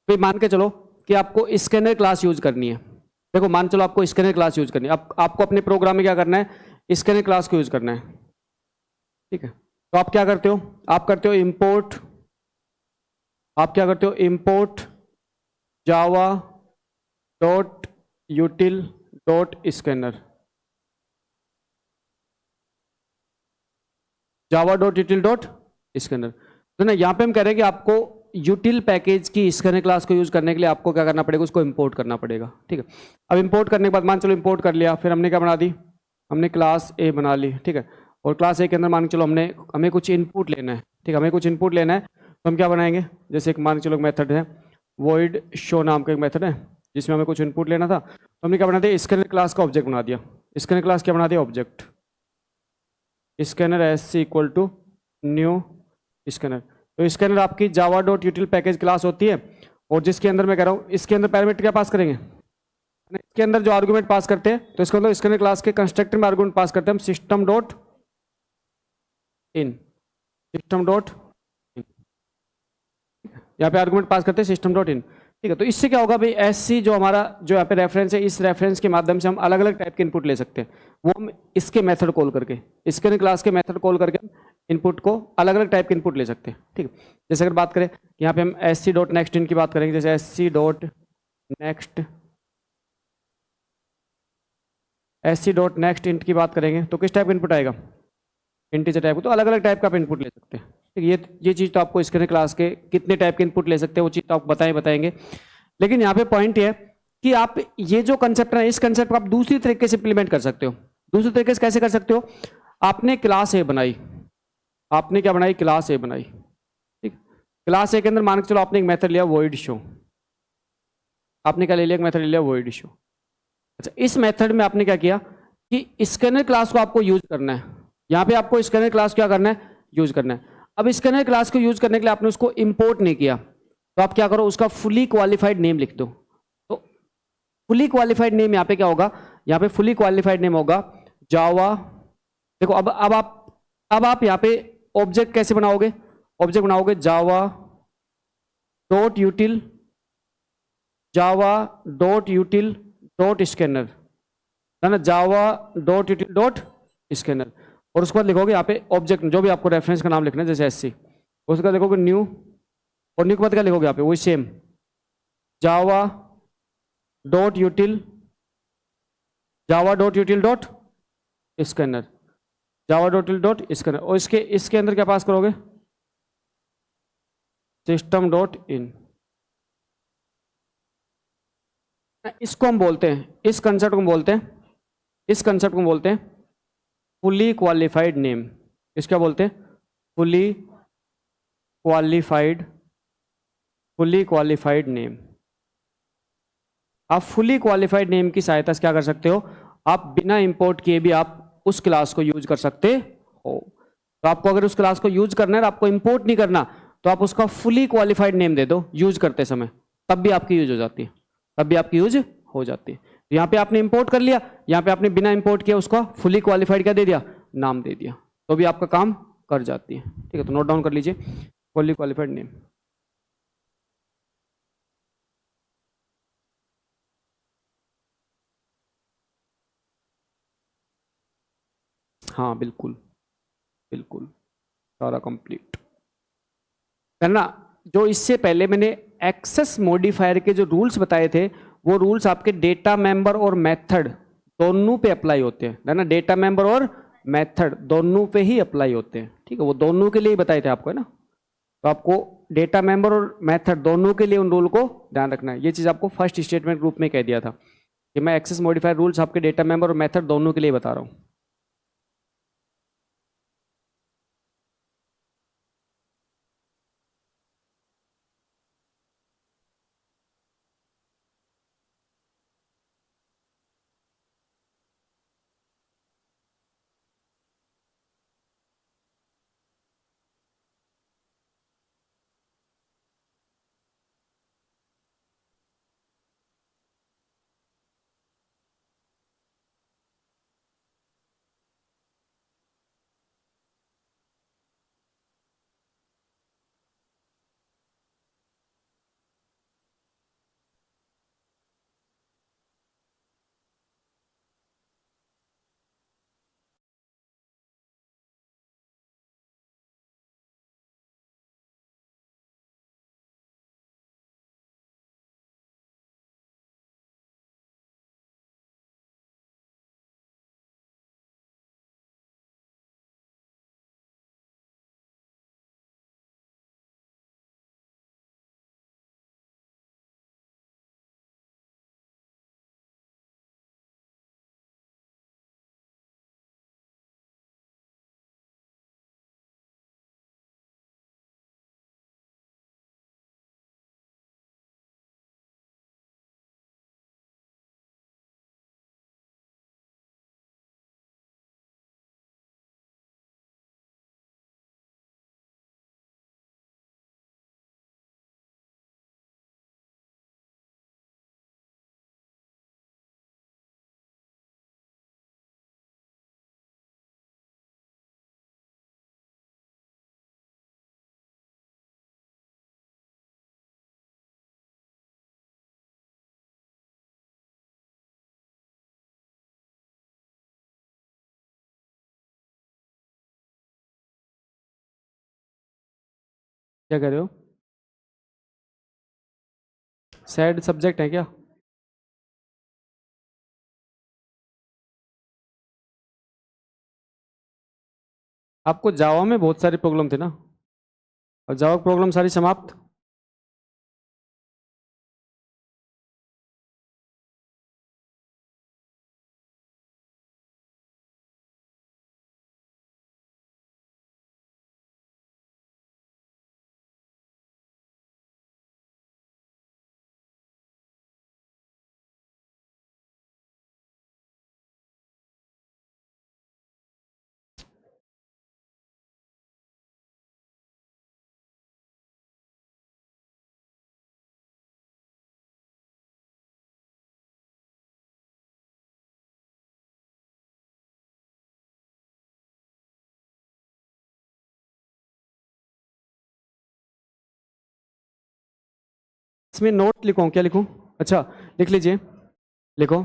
तो मान के चलो कि आपको स्कैनर क्लास यूज करनी है। देखो मान चलो आपको स्कैनर क्लास यूज करनी है, आपको अपने प्रोग्राम में क्या करना है, स्कैनर क्लास को यूज करना है, ठीक है। तो आप क्या करते हो, आप करते हो इंपोर्ट, आप क्या करते हो इंपोर्ट जावा डॉट यूटिल डॉट स्कैनर, जावा डॉट यूटिल डॉट स्कैनर। तो ना यहाँ पे हम कह रहे हैं कि आपको यूटिल पैकेज की स्कैनर क्लास को यूज करने के लिए आपको क्या करना पड़ेगा, उसको इंपोर्ट करना पड़ेगा, ठीक है। अब इंपोर्ट करने के बाद मान चलो इंपोर्ट कर लिया, फिर हमने क्या बना दी, हमने क्लास ए बना ली, ठीक है। और क्लास ए के अंदर मान के चलो हमें कुछ इनपुट लेना है, ठीक है, हमें कुछ इनपुट लेना है। तो हम क्या बनाएंगे, जैसे एक मान के चलो मेथड है वॉइड शो नाम का एक मेथड है जिसमें हमें कुछ इनपुट लेना था। तो हमने क्या बना दिया, स्कैनर क्लास का ऑब्जेक्ट बना दिया। स्कैनर क्लास क्या बना दिया, object scanner S C equal to new scanner. तो स्कैनर आपकी Java dot util package class होती है और जिसके अंदर मैं कह रहा हूँ इसके अंदर पैरामीटर क्या पास करेंगे, इसके अंदर जो आर्गुमेंट पास करते हैं तो इसका मतलब स्कैनर क्लास के कंस्ट्रक्टर में आर्गुमेंट पास करते हैं हम system dot in, system dot in, यहाँ पे आर्गुमेंट पास करते हैं सिस्टम डॉट इन, ठीक है। तो इससे क्या होगा भाई, एससी जो हमारा जो यहाँ पे रेफरेंस है, इस रेफरेंस के माध्यम से हम अलग अलग टाइप के इनपुट ले सकते हैं। वो हम इसके मेथड कॉल करके, स्कैनर क्लास के मेथड कॉल करके हम इनपुट को अलग अलग टाइप के इनपुट ले सकते हैं, ठीक है। जैसे अगर बात करें यहाँ पे हम S C dot next in की बात करेंगे, जैसे S C dot next, S C dot next int की बात करेंगे तो किस टाइप का इनपुट आएगा, इंटीजर टाइप। तो अलग अलग टाइप का आप इनपुट ले सकते हैं, ठीक है। ये चीज़ तो आपको स्कैनर क्लास के कितने टाइप के इनपुट ले सकते हैं वो चीज़ तो आपको बताएंगे। लेकिन यहाँ पे पॉइंट ये है कि आप ये जो कंसेप्ट है इस कंसेप्ट को आप दूसरी तरीके से इंप्लीमेंट कर सकते हो। दूसरी तरीके से कैसे कर सकते हो, आपने क्लास ए बनाई, आपने क्या बनाई, क्लास ए बनाई, ठीक। क्लास ए के अंदर मान के चलो आपने एक मेथड लिया वॉइड शो, आपने क्या ले लिया, एक मेथड ले लिया वॉइड शो। अच्छा, इस मेथड में आपने क्या किया कि स्कैनर क्लास को आपको यूज करना है, यहाँ पे आपको स्कैनर क्लास क्या करना है, यूज करना है। अब स्कैनर क्लास को यूज करने के लिए आपने उसको इंपोर्ट नहीं किया, तो आप क्या करो, उसका फुली क्वालिफाइड नेम लिख दो। तो फुली क्वालिफाइड नेम यहाँ पे क्या होगा, यहाँ पे फुली क्वालिफाइड नेम होगा जावा। देखो अब आप यहाँ पे ऑब्जेक्ट कैसे बनाओगे, ऑब्जेक्ट बनाओगे जावा डॉट यूटिल, जावा डॉट यूटिल डॉट स्कैनर, है ना, जावा डॉट यूटिल डॉट स्कैनर। और उसके बाद लिखोगे यहाँ पे ऑब्जेक्ट जो भी आपको रेफरेंस का नाम लिखना है, जैसे एससी, उसके बाद लिखोगे न्यू, और न्यू के बाद क्या लिखोगे यहाँ पे वही सेम जावा डॉट यूटिल, जावा डॉट यूटिल डॉट स्कैनर, जावा डॉट यूटिल डॉट स्कैनर। और इसके अंदर क्या पास करोगे, सिस्टम डॉट इन। इसको हम बोलते हैं, इस कंसेप्ट को बोलते हैं, इस कंसेप्ट को बोलते हैं फुली क्वालिफाइड नेम। इसका बोलते हैं fully qualified, fully qualified name. आप फुली क्वालिफाइड नेम की सहायता से क्या कर सकते हो, आप बिना इंपोर्ट किए भी आप उस क्लास को यूज कर सकते हो। तो आपको अगर उस क्लास को यूज करना है, आपको इंपोर्ट नहीं करना, तो आप उसका फुली क्वालिफाइड नेम दे दो यूज करते समय, तब भी आपकी यूज हो जाती है, तब भी आपकी यूज हो जाती है। यहाँ पे आपने इंपोर्ट कर लिया, यहाँ पे आपने बिना इंपोर्ट किया उसका फुली क्वालिफाइड क्या दे दिया, नाम दे दिया, तो भी आपका काम कर जाती है, ठीक है। तो नोट डाउन कर लीजिए फुली क्वालिफाइड नेम। हाँ बिल्कुल बिल्कुल, सारा कंप्लीट करना। जो इससे पहले मैंने एक्सेस मॉडिफायर के जो रूल्स बताए थे वो रूल्स आपके डेटा मेंबर और मेथड दोनों पे अप्लाई होते हैं, है ना। डेटा मेंबर और मेथड दोनों पे ही अप्लाई होते हैं, ठीक है। वो दोनों के लिए ही बताए थे आपको, है ना। तो आपको डेटा मेंबर और मेथड दोनों के लिए उन रूल को ध्यान रखना है। ये चीज आपको फर्स्ट स्टेटमेंट ग्रुप में कह दिया था कि मैं एक्सेस मॉडिफायर रूल्स आपके डेटा मेंबर और मेथड दोनों के लिए बता रहा हूँ। क्या कह रहे हो? सैड सब्जेक्ट है क्या? आपको जावा में बहुत सारी प्रॉब्लम थी ना, और जावा प्रॉब्लम सारी समाप्त? इसमें नोट लिखूं, क्या लिखूं? अच्छा, लिख लीजिए, लिखो,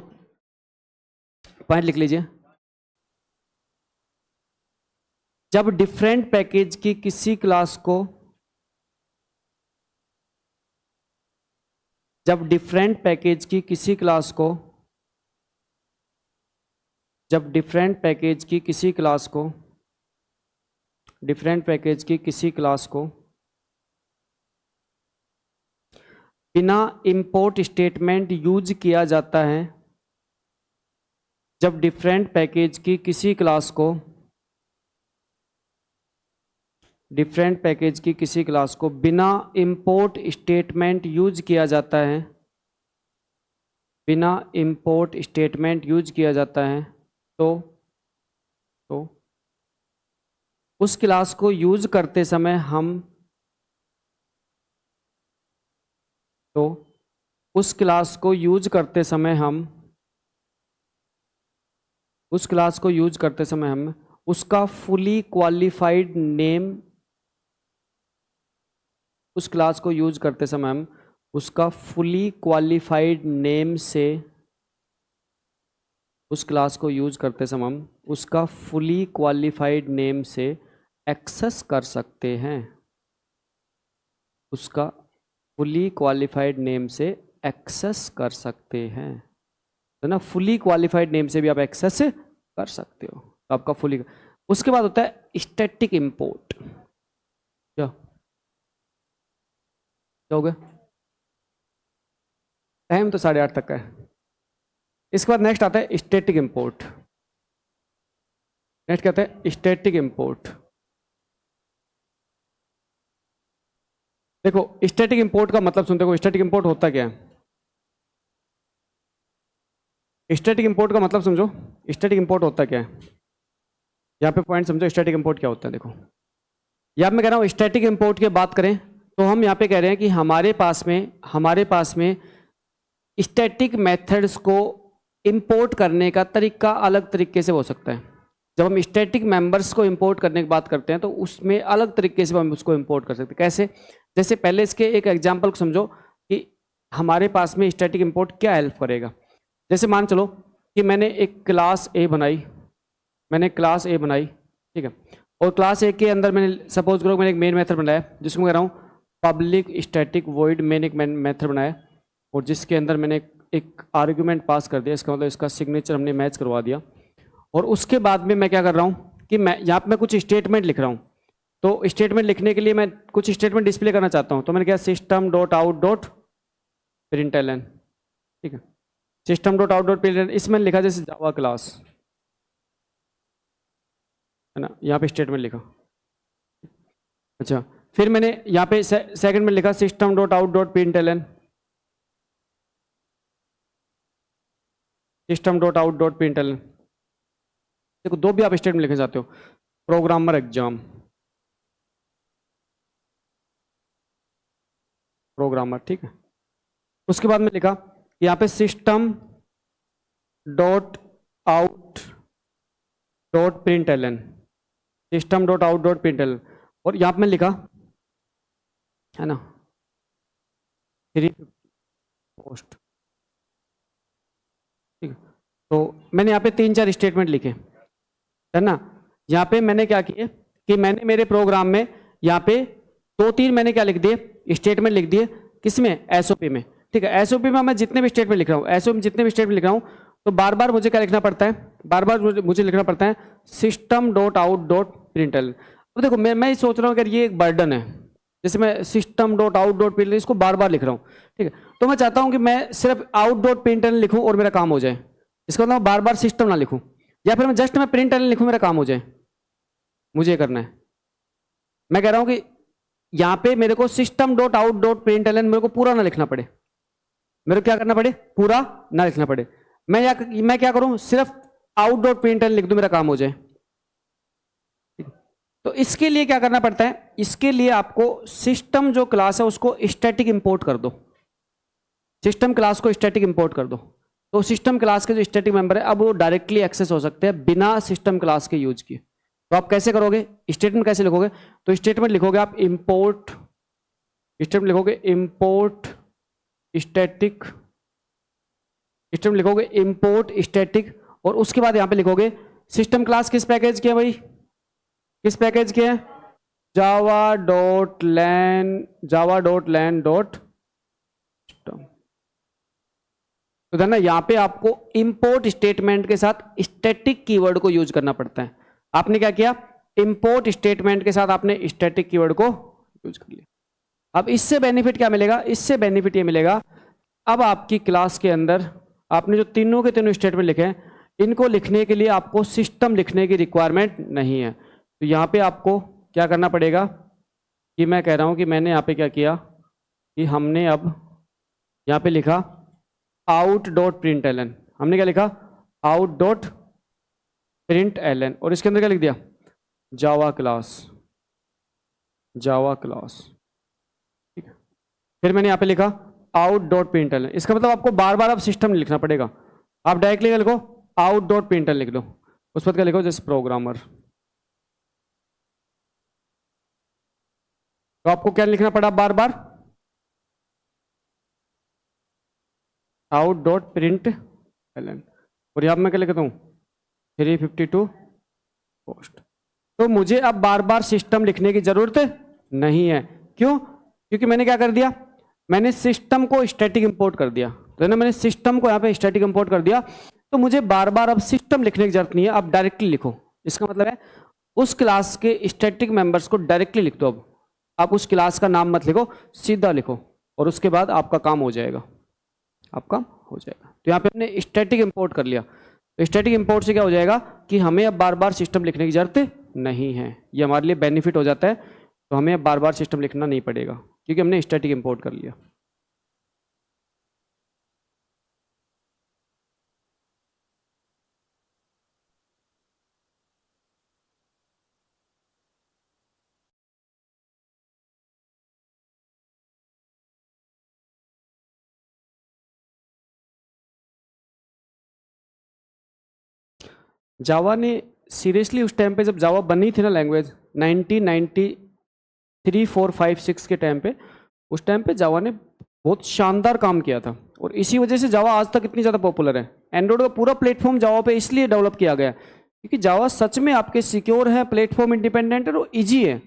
पॉइंट लिख लीजिए। जब डिफरेंट पैकेज की किसी क्लास को जब डिफरेंट पैकेज की किसी क्लास को जब डिफरेंट पैकेज की किसी क्लास को डिफरेंट पैकेज की किसी क्लास को बिना इंपोर्ट स्टेटमेंट यूज किया जाता है, जब डिफरेंट पैकेज की किसी क्लास को डिफरेंट पैकेज की किसी क्लास को बिना इंपोर्ट स्टेटमेंट यूज किया जाता है, बिना इंपोर्ट स्टेटमेंट यूज किया जाता है, तो उस क्लास को यूज करते समय हम तो उस क्लास को यूज करते समय हम उस क्लास को यूज करते समय हम उसका फुली क्वालिफाइड नेम उस क्लास को यूज करते समय हम उसका फुली क्वालिफाइड नेम से उस क्लास को यूज करते समय हम उसका फुली क्वालिफाइड नेम से एक्सेस कर सकते हैं, उसका फुली क्वालिफाइड नेम से एक्सेस कर सकते हैं, है ना। फुली क्वालिफाइड नेम से भी आप एक्सेस कर सकते हो, तो आपका फुली। उसके बाद होता है स्टैटिक इंपोर्ट। क्या हो गया? टाइम तो 8:30 तक का है। इसके बाद नेक्स्ट आता है स्टैटिक इंपोर्ट। नेक्स्ट कहते हैं स्टैटिक इंपोर्ट। देखो स्टैटिक इंपोर्ट का मतलब सुनते हो, स्टैटिक इंपोर्ट होता क्या है? स्टैटिक इंपोर्ट का मतलब समझो, स्टैटिक इंपोर्ट होता क्या है? यहाँ पे पॉइंट समझो, स्टैटिक इंपोर्ट क्या होता है। देखो यहाँ मैं कह रहा हूँ स्टैटिक इंपोर्ट की बात करें तो हम यहाँ पे कह रहे हैं कि हमारे पास में स्टैटिक मेथड्स को इंपोर्ट करने का तरीका अलग तरीके से हो सकता है। जब हम स्टैटिक मेंबर्स को इंपोर्ट करने की बात करते हैं तो उसमें अलग तरीके से हम उसको इंपोर्ट कर सकते हैं। कैसे? जैसे पहले इसके एक एग्जांपल को समझो कि हमारे पास में स्टैटिक इंपोर्ट क्या हेल्प करेगा। जैसे मान चलो कि मैंने एक क्लास ए बनाई, ठीक है, और क्लास ए के अंदर मैंने सपोज करो मैंने एक मेन मेथड बनाया जिसको मैं कह रहा हूँ पब्लिक स्टैटिक वॉइड मेन एक मेथड बनाया, और जिसके अंदर मैंने एक आर्गुमेंट पास कर दिया। इसका मतलब इसका सिग्नेचर हमने मैच करवा दिया। और उसके बाद में मैं क्या कर रहा हूँ कि मैं यहाँ पे मैं कुछ स्टेटमेंट लिख रहा हूँ। तो स्टेटमेंट लिखने के लिए मैं कुछ स्टेटमेंट डिस्प्ले करना चाहता हूँ, तो मैंने क्या system dot out dot println, ठीक है, system dot out dot println, इसमें लिखा जैसे जावा क्लास, है ना, यहाँ पे स्टेटमेंट लिखा। अच्छा, फिर मैंने यहाँ पे सेकंड में लिखा system dot out dot println, system dot out dot println. देखो दो भी आप स्टेटमेंट लिखना चाहते हो, प्रोग्रामर एग्जाम, प्रोग्रामर, ठीक है। उसके बाद में लिखा यहाँ पे system dot out dot println, system dot out dot println, और यहाँ पे मैं लिखा, है ना, 350 पोस्ट, ठीक है। तो मैंने यहाँ पे 3-4 स्टेटमेंट लिखे, है ना। यहाँ पे मैंने क्या किए कि मैंने मेरे प्रोग्राम में यहाँ पे 2-3 मैंने क्या लिख दिए, स्टेटमेंट लिख दिए। किसमें? एसओपी में, ठीक है। एसओपी में मैं जितने भी स्टेटमेंट लिख रहा हूँ, एसओपी में जितने भी स्टेटमेंट लिख रहा हूँ, तो बार बार मुझे क्या लिखना पड़ता है, बार बार मुझे लिखना पड़ता है system dot out dot println. अब देखो मैं सोच रहा हूँ अगर ये एक बर्डन है, जैसे मैं system dot out dot println इसको बार बार लिख रहा हूँ, ठीक है, तो मैं चाहता हूँ कि मैं सिर्फ आउट डॉट प्रिंटलन लिखूँ और मेरा काम हो जाए। इसका मतलब बार बार सिस्टम ना लिखूँ, या फिर मैं जस्ट मैं प्रिंटलन लिखूँ मेरा काम हो जाए। मुझे करना है, मैं कह रहा हूँ कि यहाँ पे मेरे को system dot out dot println मेरे को पूरा ना लिखना पड़े, मेरे को क्या करना पड़े, पूरा ना लिखना पड़े। मैं क्या करूं, सिर्फ आउट डॉट प्रिंटलन लिख दूं, मेरा काम हो जाए। तो इसके लिए क्या करना पड़ता है, इसके लिए आपको सिस्टम जो क्लास है उसको स्टैटिक इंपोर्ट कर दो, सिस्टम क्लास को स्टैटिक इंपोर्ट कर दो। तो सिस्टम क्लास के जो स्टैटिक मेंबर है अब वो डायरेक्टली एक्सेस हो सकते हैं बिना सिस्टम क्लास के यूज किए। तो आप कैसे करोगे, स्टेटमेंट कैसे लिखोगे? तो स्टेटमेंट लिखोगे आप इंपोर्ट, स्टेटमेंट लिखोगे इंपोर्ट स्टैटिक, स्टेटमेंट लिखोगे इंपोर्ट स्टैटिक, और उसके बाद यहां पे लिखोगे सिस्टम क्लास किस पैकेज के है भाई, किस पैकेज के है, जावा डॉट लैन डॉट सिस्टम। तो ना यहाँ पे आपको इंपोर्ट स्टेटमेंट के साथ स्टैटिक कीवर्ड को यूज करना पड़ता है। आपने क्या किया, इंपोर्ट स्टेटमेंट के साथ आपने स्टैटिक कीवर्ड को यूज कर लिया। अब इससे बेनिफिट क्या मिलेगा, इससे बेनिफिट ये मिलेगा, अब आपकी क्लास के अंदर आपने जो तीनों के तीनों स्टेटमेंट लिखे हैं, इनको लिखने के लिए आपको सिस्टम लिखने की रिक्वायरमेंट नहीं है। तो यहाँ पे आपको क्या करना पड़ेगा कि मैं कह रहा हूँ कि मैंने यहाँ पे क्या किया कि हमने अब यहाँ पे लिखा आउट डॉट प्रिंट एलन, हमने क्या लिखा, आउट डॉट प्रिंट एलन, और इसके अंदर क्या लिख दिया, जावा क्लास, ठीक है। फिर मैंने यहाँ पे लिखा आउट डॉट प्रिंट एलन। इसका मतलब आपको बार बार अब सिस्टम लिखना पड़ेगा, आप डायरेक्टली क्या लिखो, आउट डॉट प्रिंट एलन लिख दो, उस पर क्या लिखो, जैसे प्रोग्रामर। तो आपको क्या लिखना पड़ा बार बार, आउट डॉट प्रिंट एलन, और यहाँ मैं क्या लिखता हूँ 352 पोस्ट। तो मुझे अब बार बार सिस्टम लिखने की जरूरत नहीं है। क्यों? क्योंकि मैंने क्या कर दिया, मैंने सिस्टम को स्टैटिक इंपोर्ट कर दिया, तो ना मैंने सिस्टम को यहाँ पे स्टैटिक इंपोर्ट कर दिया, तो मुझे बार बार अब सिस्टम लिखने की जरूरत नहीं है, अब डायरेक्टली लिखो। इसका मतलब है उस क्लास के स्टैटिक मेंबर्स को डायरेक्टली लिख दो। अब आप उस क्लास का नाम मत लिखो, सीधा लिखो, और उसके बाद आपका काम हो जाएगा, आपका हो जाएगा। तो यहाँ पे हमने स्टैटिक इंपोर्ट कर लिया। तो स्टैटिक इंपोर्ट से क्या हो जाएगा कि हमें अब बार बार सिस्टम लिखने की जरूरत नहीं है, ये हमारे लिए बेनिफिट हो जाता है। तो हमें अब बार बार सिस्टम लिखना नहीं पड़ेगा क्योंकि हमने स्टैटिक इंपोर्ट कर लिया। जावा ने सीरियसली उस टाइम पे जब जावा बनी थी ना लैंग्वेज 1993, 4, 5, 6 के टाइम पे, उस टाइम पे जावा ने बहुत शानदार काम किया था, और इसी वजह से जावा आज तक इतनी ज़्यादा पॉपुलर है। एंड्रॉइड का पूरा प्लेटफॉर्म जावा पे इसलिए डेवलप किया गया है क्योंकि जावा सच में आपके सिक्योर है, प्लेटफॉर्म इंडिपेंडेंट है और ईजी है।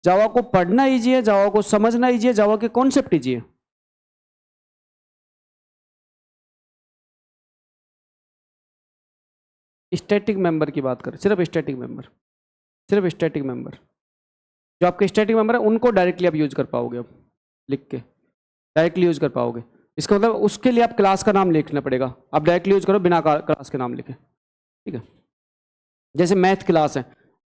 जावा को पढ़ना ईजी है, जावा को समझना ईजी है, जावा के कॉन्सेप्ट ईजी है। स्टैटिक मेंबर की बात करें, सिर्फ स्टैटिक मेंबर, सिर्फ स्टैटिक मेंबर, जो आपके स्टैटिक मेंबर है उनको डायरेक्टली आप यूज कर पाओगे, अब लिख के डायरेक्टली यूज कर पाओगे। इसका मतलब उसके लिए आप क्लास का नाम लिखना पड़ेगा, आप डायरेक्टली यूज करो बिना क्लास के नाम लिखे, ठीक है। जैसे मैथ क्लास है,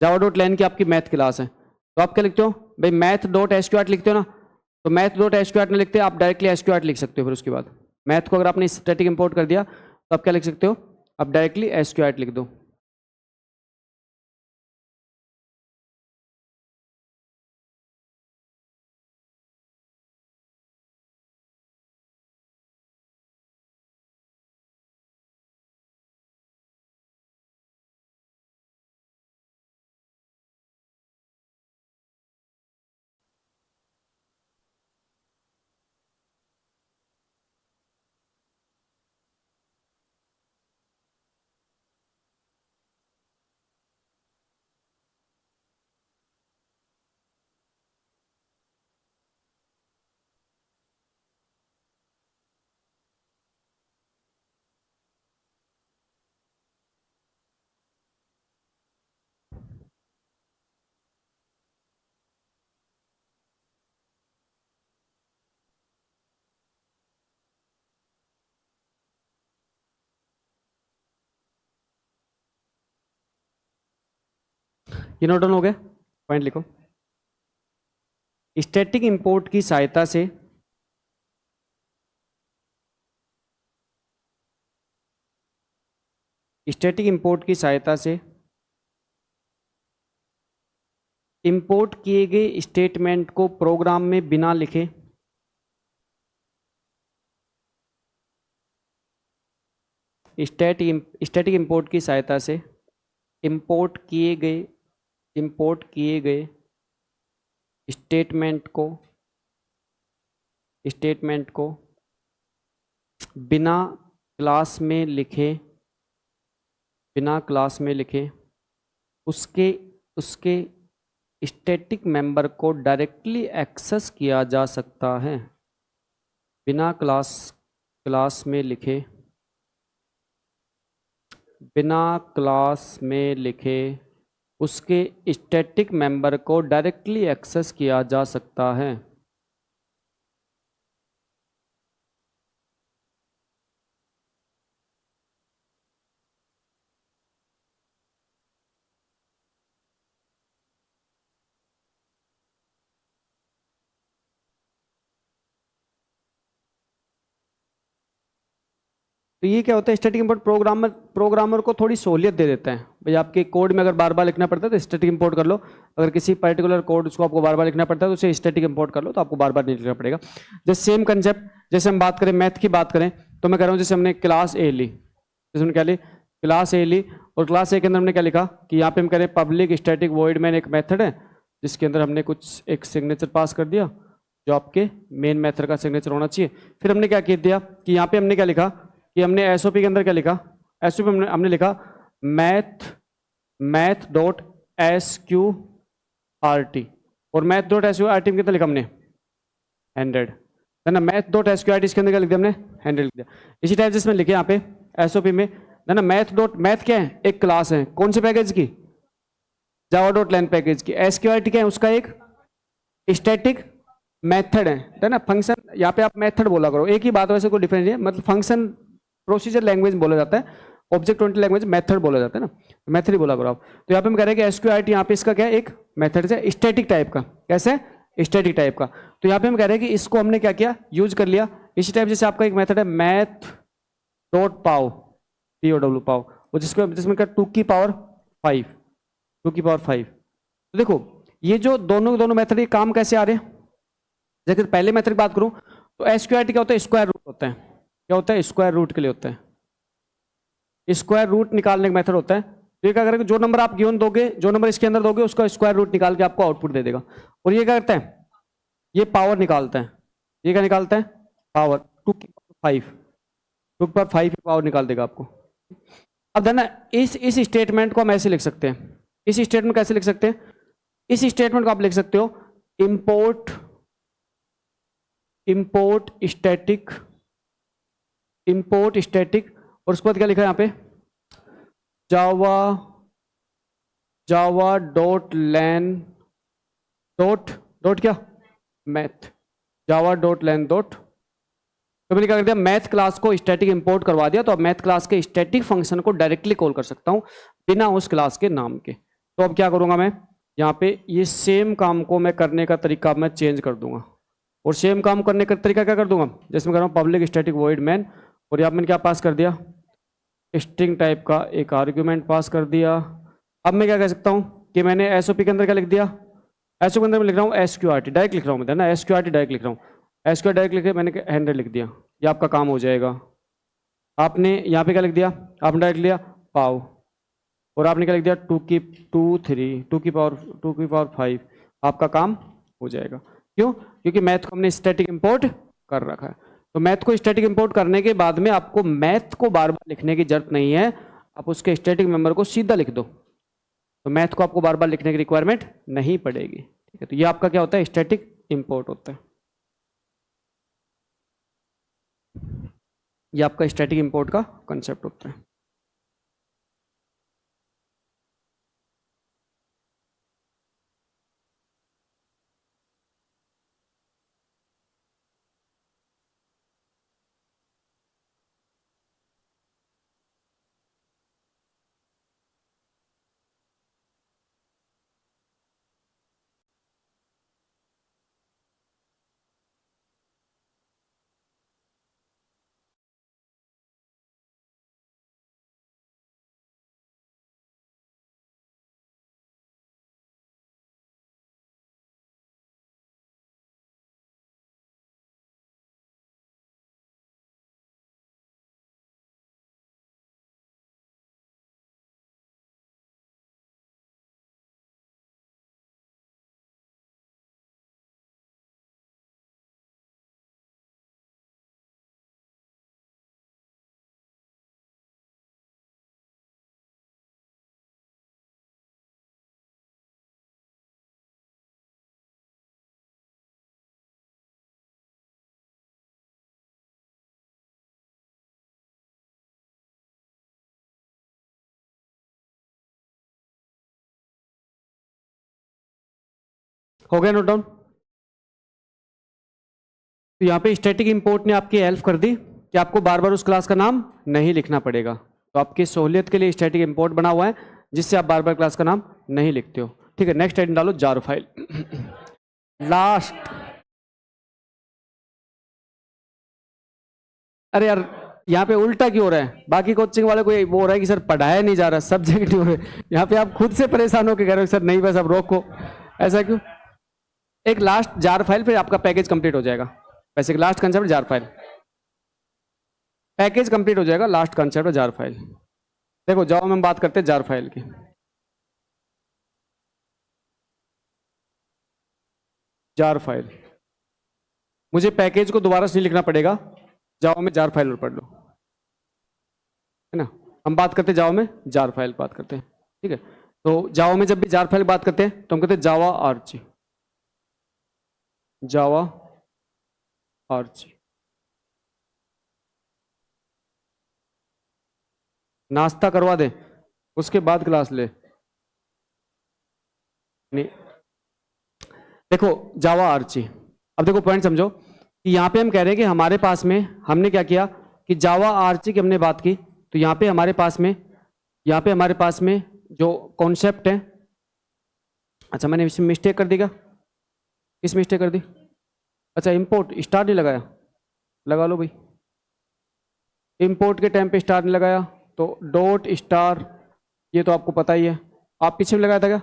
जावा डॉट लैन की आपकी मैथ क्लास है, तो आप क्या लिखते हो भाई, मैथ डॉट एसक्यूआर्ट लिखते हो ना, तो मैथ डॉट एसक्यूआर्ट नहीं लिखते, आप डायरेक्टली एसक्यूआर्ट लिख सकते हो। फिर उसके बाद मैथ को अगर आपने स्टैटिक इंपोर्ट कर दिया तो आप क्या लिख सकते हो, आप डायरेक्टली एसक्यूआर्ट लिख दो। ये नोट डाउन हो गया, पॉइंट लिखो। स्टैटिक इंपोर्ट की सहायता से स्टैटिक इंपोर्ट की सहायता से इंपोर्ट किए गए स्टेटमेंट को प्रोग्राम में बिना लिखे स्टैटिक इंपोर्ट की सहायता से इंपोर्ट किए गए स्टेटमेंट को बिना क्लास में लिखे उसके स्टैटिक मेंबर को डायरेक्टली एक्सेस किया जा सकता है। बिना क्लास में लिखे उसके स्टैटिक मेंबर को डायरेक्टली एक्सेस किया जा सकता है। तो ये क्या होता है, स्टैटिक इंपोर्ट प्रोग्रामर को थोड़ी सहूलियत दे देता है। भाई आपके कोड में अगर बार बार लिखना पड़ता है तो स्टैटिक इंपोर्ट कर लो, अगर किसी पर्टिकुलर कोड उसको आपको बार बार लिखना पड़ता है तो उसे स्टैटिक इंपोर्ट कर लो, तो आपको बार बार नहीं लिखना पड़ेगा। जैसे सेम कंसेप्ट, जैसे हम बात करें मैथ की बात करें, तो मैं कह रहा हूँ जैसे हमने क्लास ए ली, जैसे हमने क्या ली, क्लास ए ली, और क्लास ए के अंदर हमने क्या लिखा कि यहाँ पे हम कह रहे हैं पब्लिक स्टैटिक वॉइड मैन एक मेथड है जिसके अंदर हमने कुछ एक सिग्नेचर पास कर दिया जो आपके मेन मेथड का सिग्नेचर होना चाहिए। फिर हमने क्या किया दिया कि यहाँ पे हमने क्या लिखा कि हमने एसओपी के अंदर क्या लिखा, एसओपी हमने लिखा मैथ डॉट SQRT, और मैथ डॉट SQRT के अंदर लिखा हमने 100। है ना। मैथ डॉट एसक्यूआरटी इसके अंदर क्या लिख दिया हमने, हैंडल लिख दिया। इसी टाइप जिसमें लिखे यहाँ पे एसओपी में, है ना, मैथ डॉट, मैथ क्या है, एक क्लास है, कौन से पैकेज की, जावा डॉट लैन पैकेज की। एसक्यूआरटी क्या है, उसका एक स्टैटिक मेथड है ना, फंक्शन। यहाँ पे आप मेथड बोला करो, एक ही बात, वैसे कोई डिफरेंस नहीं है, मतलब फंक्शन प्रोसीजर लैंग्वेज बोला जाता है, ऑब्जेक्ट ओरिएंटेड लैंग्वेज मेथड बोला जाता है ना, मेथड ही बोला करो आप। तो यहाँ पे हम कह रहे हैं कि एसक्यूआरटी यहाँ पे इसका क्या है, एक मेथड है स्टैटिक टाइप का। कैसे, स्टैटिक टाइप का। तो यहाँ पे हम कह रहे हैं कि इसको हमने क्या किया, यूज कर लिया। इसी टाइप जैसे आपका एक मेथड है मैथ डॉट पाव, POW पाव, वो जिसमें का 2 की पावर 5, 2 की पावर 5। तो देखो ये जो दोनों मेथड, ये काम कैसे आ रहे हैं। जैसे पहले मेथड की बात करूं तो एसक्यूआरटी क्या होता है, स्क्वायर रूट होता है। क्या होता है, स्क्वायर रूट के लिए होता है। स्क्वायर रूट निकालने का मेथड होता है। तो ये क्या करेगा, जो नंबर आप गिवन दोगे, जो नंबर इसके अंदर दोगे, उसका स्क्वायर रूट निकाल के आपको आउटपुट दे देगा। और ये क्या करता है, ये पावर निकालता है। ये क्या निकालता है, पावर 2 की पावर 5, 2 की पावर 5 पावर निकाल देगा आपको। अब है ना, इस स्टेटमेंट को हम ऐसे लिख सकते हैं। इस स्टेटमेंट कैसे लिख सकते हैं, इस स्टेटमेंट को आप लिख सकते हो इंपोर्ट स्टैटिक, इंपोर्ट स्टैटिक, और उसके बाद क्या लिखा है यहाँ पे, जावा डॉट लैन डॉट क्या, मैथ, जावा डॉट लैन डॉट। तो मैंने क्या कर दिया, मैथ क्लास को स्टैटिक इंपोर्ट करवा दिया। तो अब मैथ क्लास के स्टैटिक फंक्शन को डायरेक्टली कॉल कर सकता हूँ बिना उस क्लास के नाम के। तो अब क्या करूंगा मैं, यहाँ पे ये सेम काम को मैं करने का तरीका मैं चेंज कर दूंगा। और सेम काम करने का तरीका क्या कर दूंगा, जैसे मैं कर रहा हूँ पब्लिक स्टैटिक वॉइड मैन, और यहाँ मैंने क्या पास कर दिया, स्ट्रिंग टाइप का एक आर्ग्यूमेंट पास कर दिया। अब मैं क्या कह सकता हूँ कि मैंने एसओपी के अंदर क्या लिख दिया, एसओपी के अंदर मैं लिख रहा हूँ एसक्यूआरटी, डायरेक्ट लिख रहा हूँ मैं, ना एसक्यूआरटी डायरेक्ट लिख रहा हूँ, एसक्यूआरटी डायरेक्ट लिख के मैंने 100 लिख दिया। ये आपका काम हो जाएगा। आपने यहाँ पे क्या लिख दिया, आपने डायरेक्ट लिया पाव, और आपने क्या लिख दिया 2 की पावर 5, आपका काम हो जाएगा। क्यों, क्योंकि मैथ को हमने स्टैटिक इंपोर्ट कर रखा है। तो मैथ को स्टैटिक इंपोर्ट करने के बाद में आपको मैथ को बार बार लिखने की जरूरत नहीं है, आप उसके स्टैटिक मेंबर को सीधा लिख दो, तो मैथ को आपको बार बार लिखने की रिक्वायरमेंट नहीं पड़ेगी। ठीक है, तो ये आपका क्या होता है, स्टैटिक इंपोर्ट होता है। ये आपका स्टैटिक इंपोर्ट का कंसेप्ट होता है। हो गया नोट डाउन। तो यहाँ पे स्टैटिक इंपोर्ट ने आपकी हेल्प कर दी कि आपको बार बार उस क्लास का नाम नहीं लिखना पड़ेगा। तो आपकी सहूलियत के लिए स्टैटिक इंपोर्ट बना हुआ है, जिससे आप बार बार क्लास का नाम नहीं लिखते हो। ठीक है, नेक्स्ट हेडिंग डालो जार फाइल। लास्ट, अरे यार यहाँ पे उल्टा क्यों हो रहा है, बाकी कोचिंग वाले को वो हो रहा है कि सर पढ़ाया नहीं जा रहा, सब्जेक्ट नहीं हो रहे, यहाँ पे आप खुद से परेशान होकर कह रहे हो सर नहीं बस अब रोको, ऐसा क्यों। एक लास्ट जार फाइल, फिर आपका पैकेज कंप्लीट हो जाएगा। वैसे last concept jar file, package complete हो जाएगा, लास्ट कंसेप्ट है जार फाइल। देखो जाओ हम बात करते हैं जार फाइल की। जार फाइल, मुझे पैकेज को दोबारा से नहीं लिखना पड़ेगा, जाओ में जार फाइल और पढ़ लो, है ना। हम बात करते हैं जाओ में जार फाइल बात करते हैं। ठीक है, तो जावा में जब भी जार फाइल बात करते हैं तो हम कहते हैं जावा आर्ची, जावा आर्ची। नाश्ता करवा दे उसके बाद क्लास ले। नहीं देखो जावा आर्ची, अब देखो पॉइंट समझो कि यहाँ पे हम कह रहे हैं कि हमारे पास में हमने क्या किया कि जावा आर्ची की हमने बात की, तो यहाँ पे हमारे पास में जो कॉन्सेप्ट है, अच्छा मैंने इसमें मिस्टेक कर दी क्या? किस मिस्टेक कर दी? अच्छा इंपोर्ट स्टार नहीं लगाया, लगा लो भाई। इंपोर्ट के टाइम पे स्टार नहीं लगाया तो डॉट स्टार, ये तो आपको पता ही है, आप पीछे में लगाया था क्या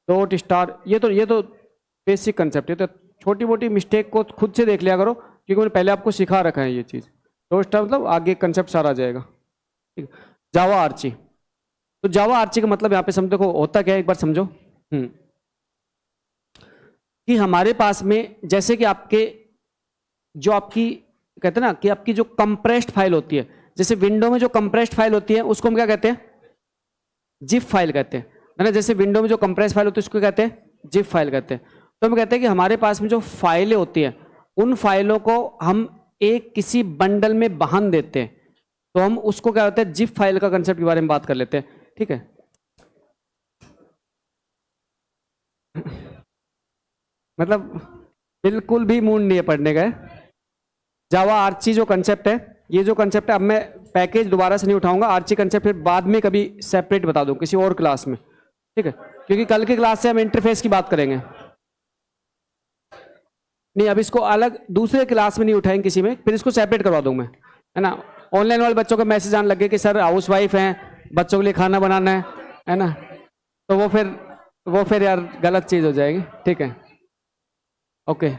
डॉट स्टार? ये तो बेसिक कंसेप्ट है, तो छोटी मोटी मिस्टेक को खुद से देख लिया करो क्योंकि मैंने पहले आपको सिखा रखा है ये चीज़। डॉट स्टार मतलब आगे कंसेप्ट सारा आ जाएगा। ठीक है, जावा आर्ची, तो जावा आर्ची का मतलब यहाँ पे समझो, देखो होता क्या है एक बार समझो कि हमारे पास में जैसे कि आपके जो आपकी कहते हैं ना कि आपकी जो कंप्रेस्ड फाइल होती है, जैसे विंडो में जो कंप्रेस्ड फाइल होती है उसको हम क्या कहते हैं? जिप फाइल कहते हैं, है ना। जैसे विंडो में जो कंप्रेस फाइल होती है उसको कहते हैं जिप फाइल कहते हैं। तो हम कहते हैं कि हमारे पास में जो फाइलें होती हैं उन फाइलों को हम एक किसी बंडल में बांध देते हैं, तो हम उसको क्या होता है जिप फाइल का कंसेप्ट के बारे में बात कर लेते हैं। ठीक है, मतलब बिल्कुल भी मूड नहीं है पढ़ने का। जावा आर्ची जो कंसेप्ट है, ये जो कंसेप्ट है, अब मैं पैकेज दोबारा से नहीं उठाऊंगा, आर्ची कंसेप्ट फिर बाद में कभी सेपरेट बता दूं किसी और क्लास में। ठीक है, क्योंकि कल की क्लास से हम इंटरफेस की बात करेंगे, नहीं अब इसको अलग दूसरे क्लास में नहीं उठाएंगे किसी में, फिर इसको सेपरेट करवा दूं मैं, है ना। ऑनलाइन वाले बच्चों को मैसेज आने लगे कि सर हाउस वाइफ हैं, बच्चों के लिए खाना बनाना है ना, तो वो फिर यार गलत चीज़ हो जाएगी। ठीक है, ओके।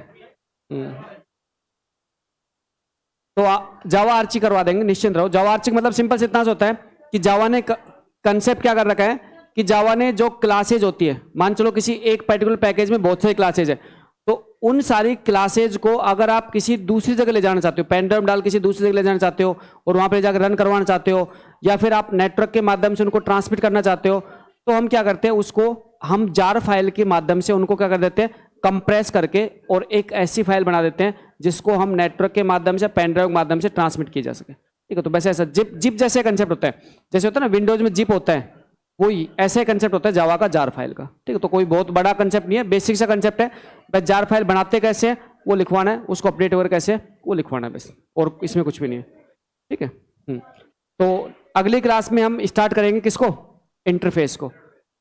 तो जावा आर्ची करवा देंगे, निश्चिंत रहो। जावा आर्ची मतलब सिंपल से इतना सा होता है कि जावा ने कंसेप्ट क्या कर रखा है कि जावा ने जो क्लासेज होती है, मान चलो किसी एक पर्टिकुलर पैकेज में बहुत सारी क्लासेज है, तो उन सारी क्लासेज को अगर आप किसी दूसरी जगह ले जाना चाहते हो, पेन ड्राइव डाल किसी दूसरी जगह ले जाना चाहते हो और वहां पर जाकर रन करवाना चाहते हो, या फिर आप नेटवर्क के माध्यम से उनको ट्रांसमिट करना चाहते हो, तो हम क्या करते हैं उसको हम जार फाइल के माध्यम से उनको क्या कर देते हैं कंप्रेस करके और एक ऐसी फाइल बना देते हैं जिसको हम नेटवर्क के माध्यम से पेन ड्राइव के माध्यम से ट्रांसमिट की जा सके। ठीक है, तो वैसे ऐसा जिप जैसे कंसेप्ट होता है, जैसे होता है ना विंडोज में जिप होता है, वही ऐसे कंसेप्ट होता है जावा का जार फाइल का। ठीक है, तो कोई बहुत बड़ा कंसेप्ट नहीं है, बेसिक सा कंसेप्ट है, बस जार फाइल बनाते कैसे वो लिखवाना है, उसको अपडेट वगैरह कैसे वो लिखवाना है बस, और इसमें कुछ भी नहीं है। ठीक है, तो अगली क्लास में हम स्टार्ट करेंगे किसको? इंटरफेस को।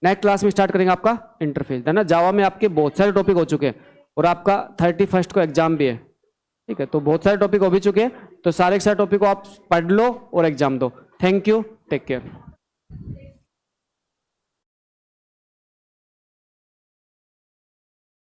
नेक्स्ट क्लास में स्टार्ट करेंगे आपका इंटरफेस, है ना। जावा में आपके बहुत सारे टॉपिक हो चुके हैं और आपका 31 को एग्जाम भी है। ठीक है, तो बहुत सारे टॉपिक हो भी चुके हैं, तो सारे के सारे टॉपिक को आप पढ़ लो और एग्जाम दो। Thank you, take care.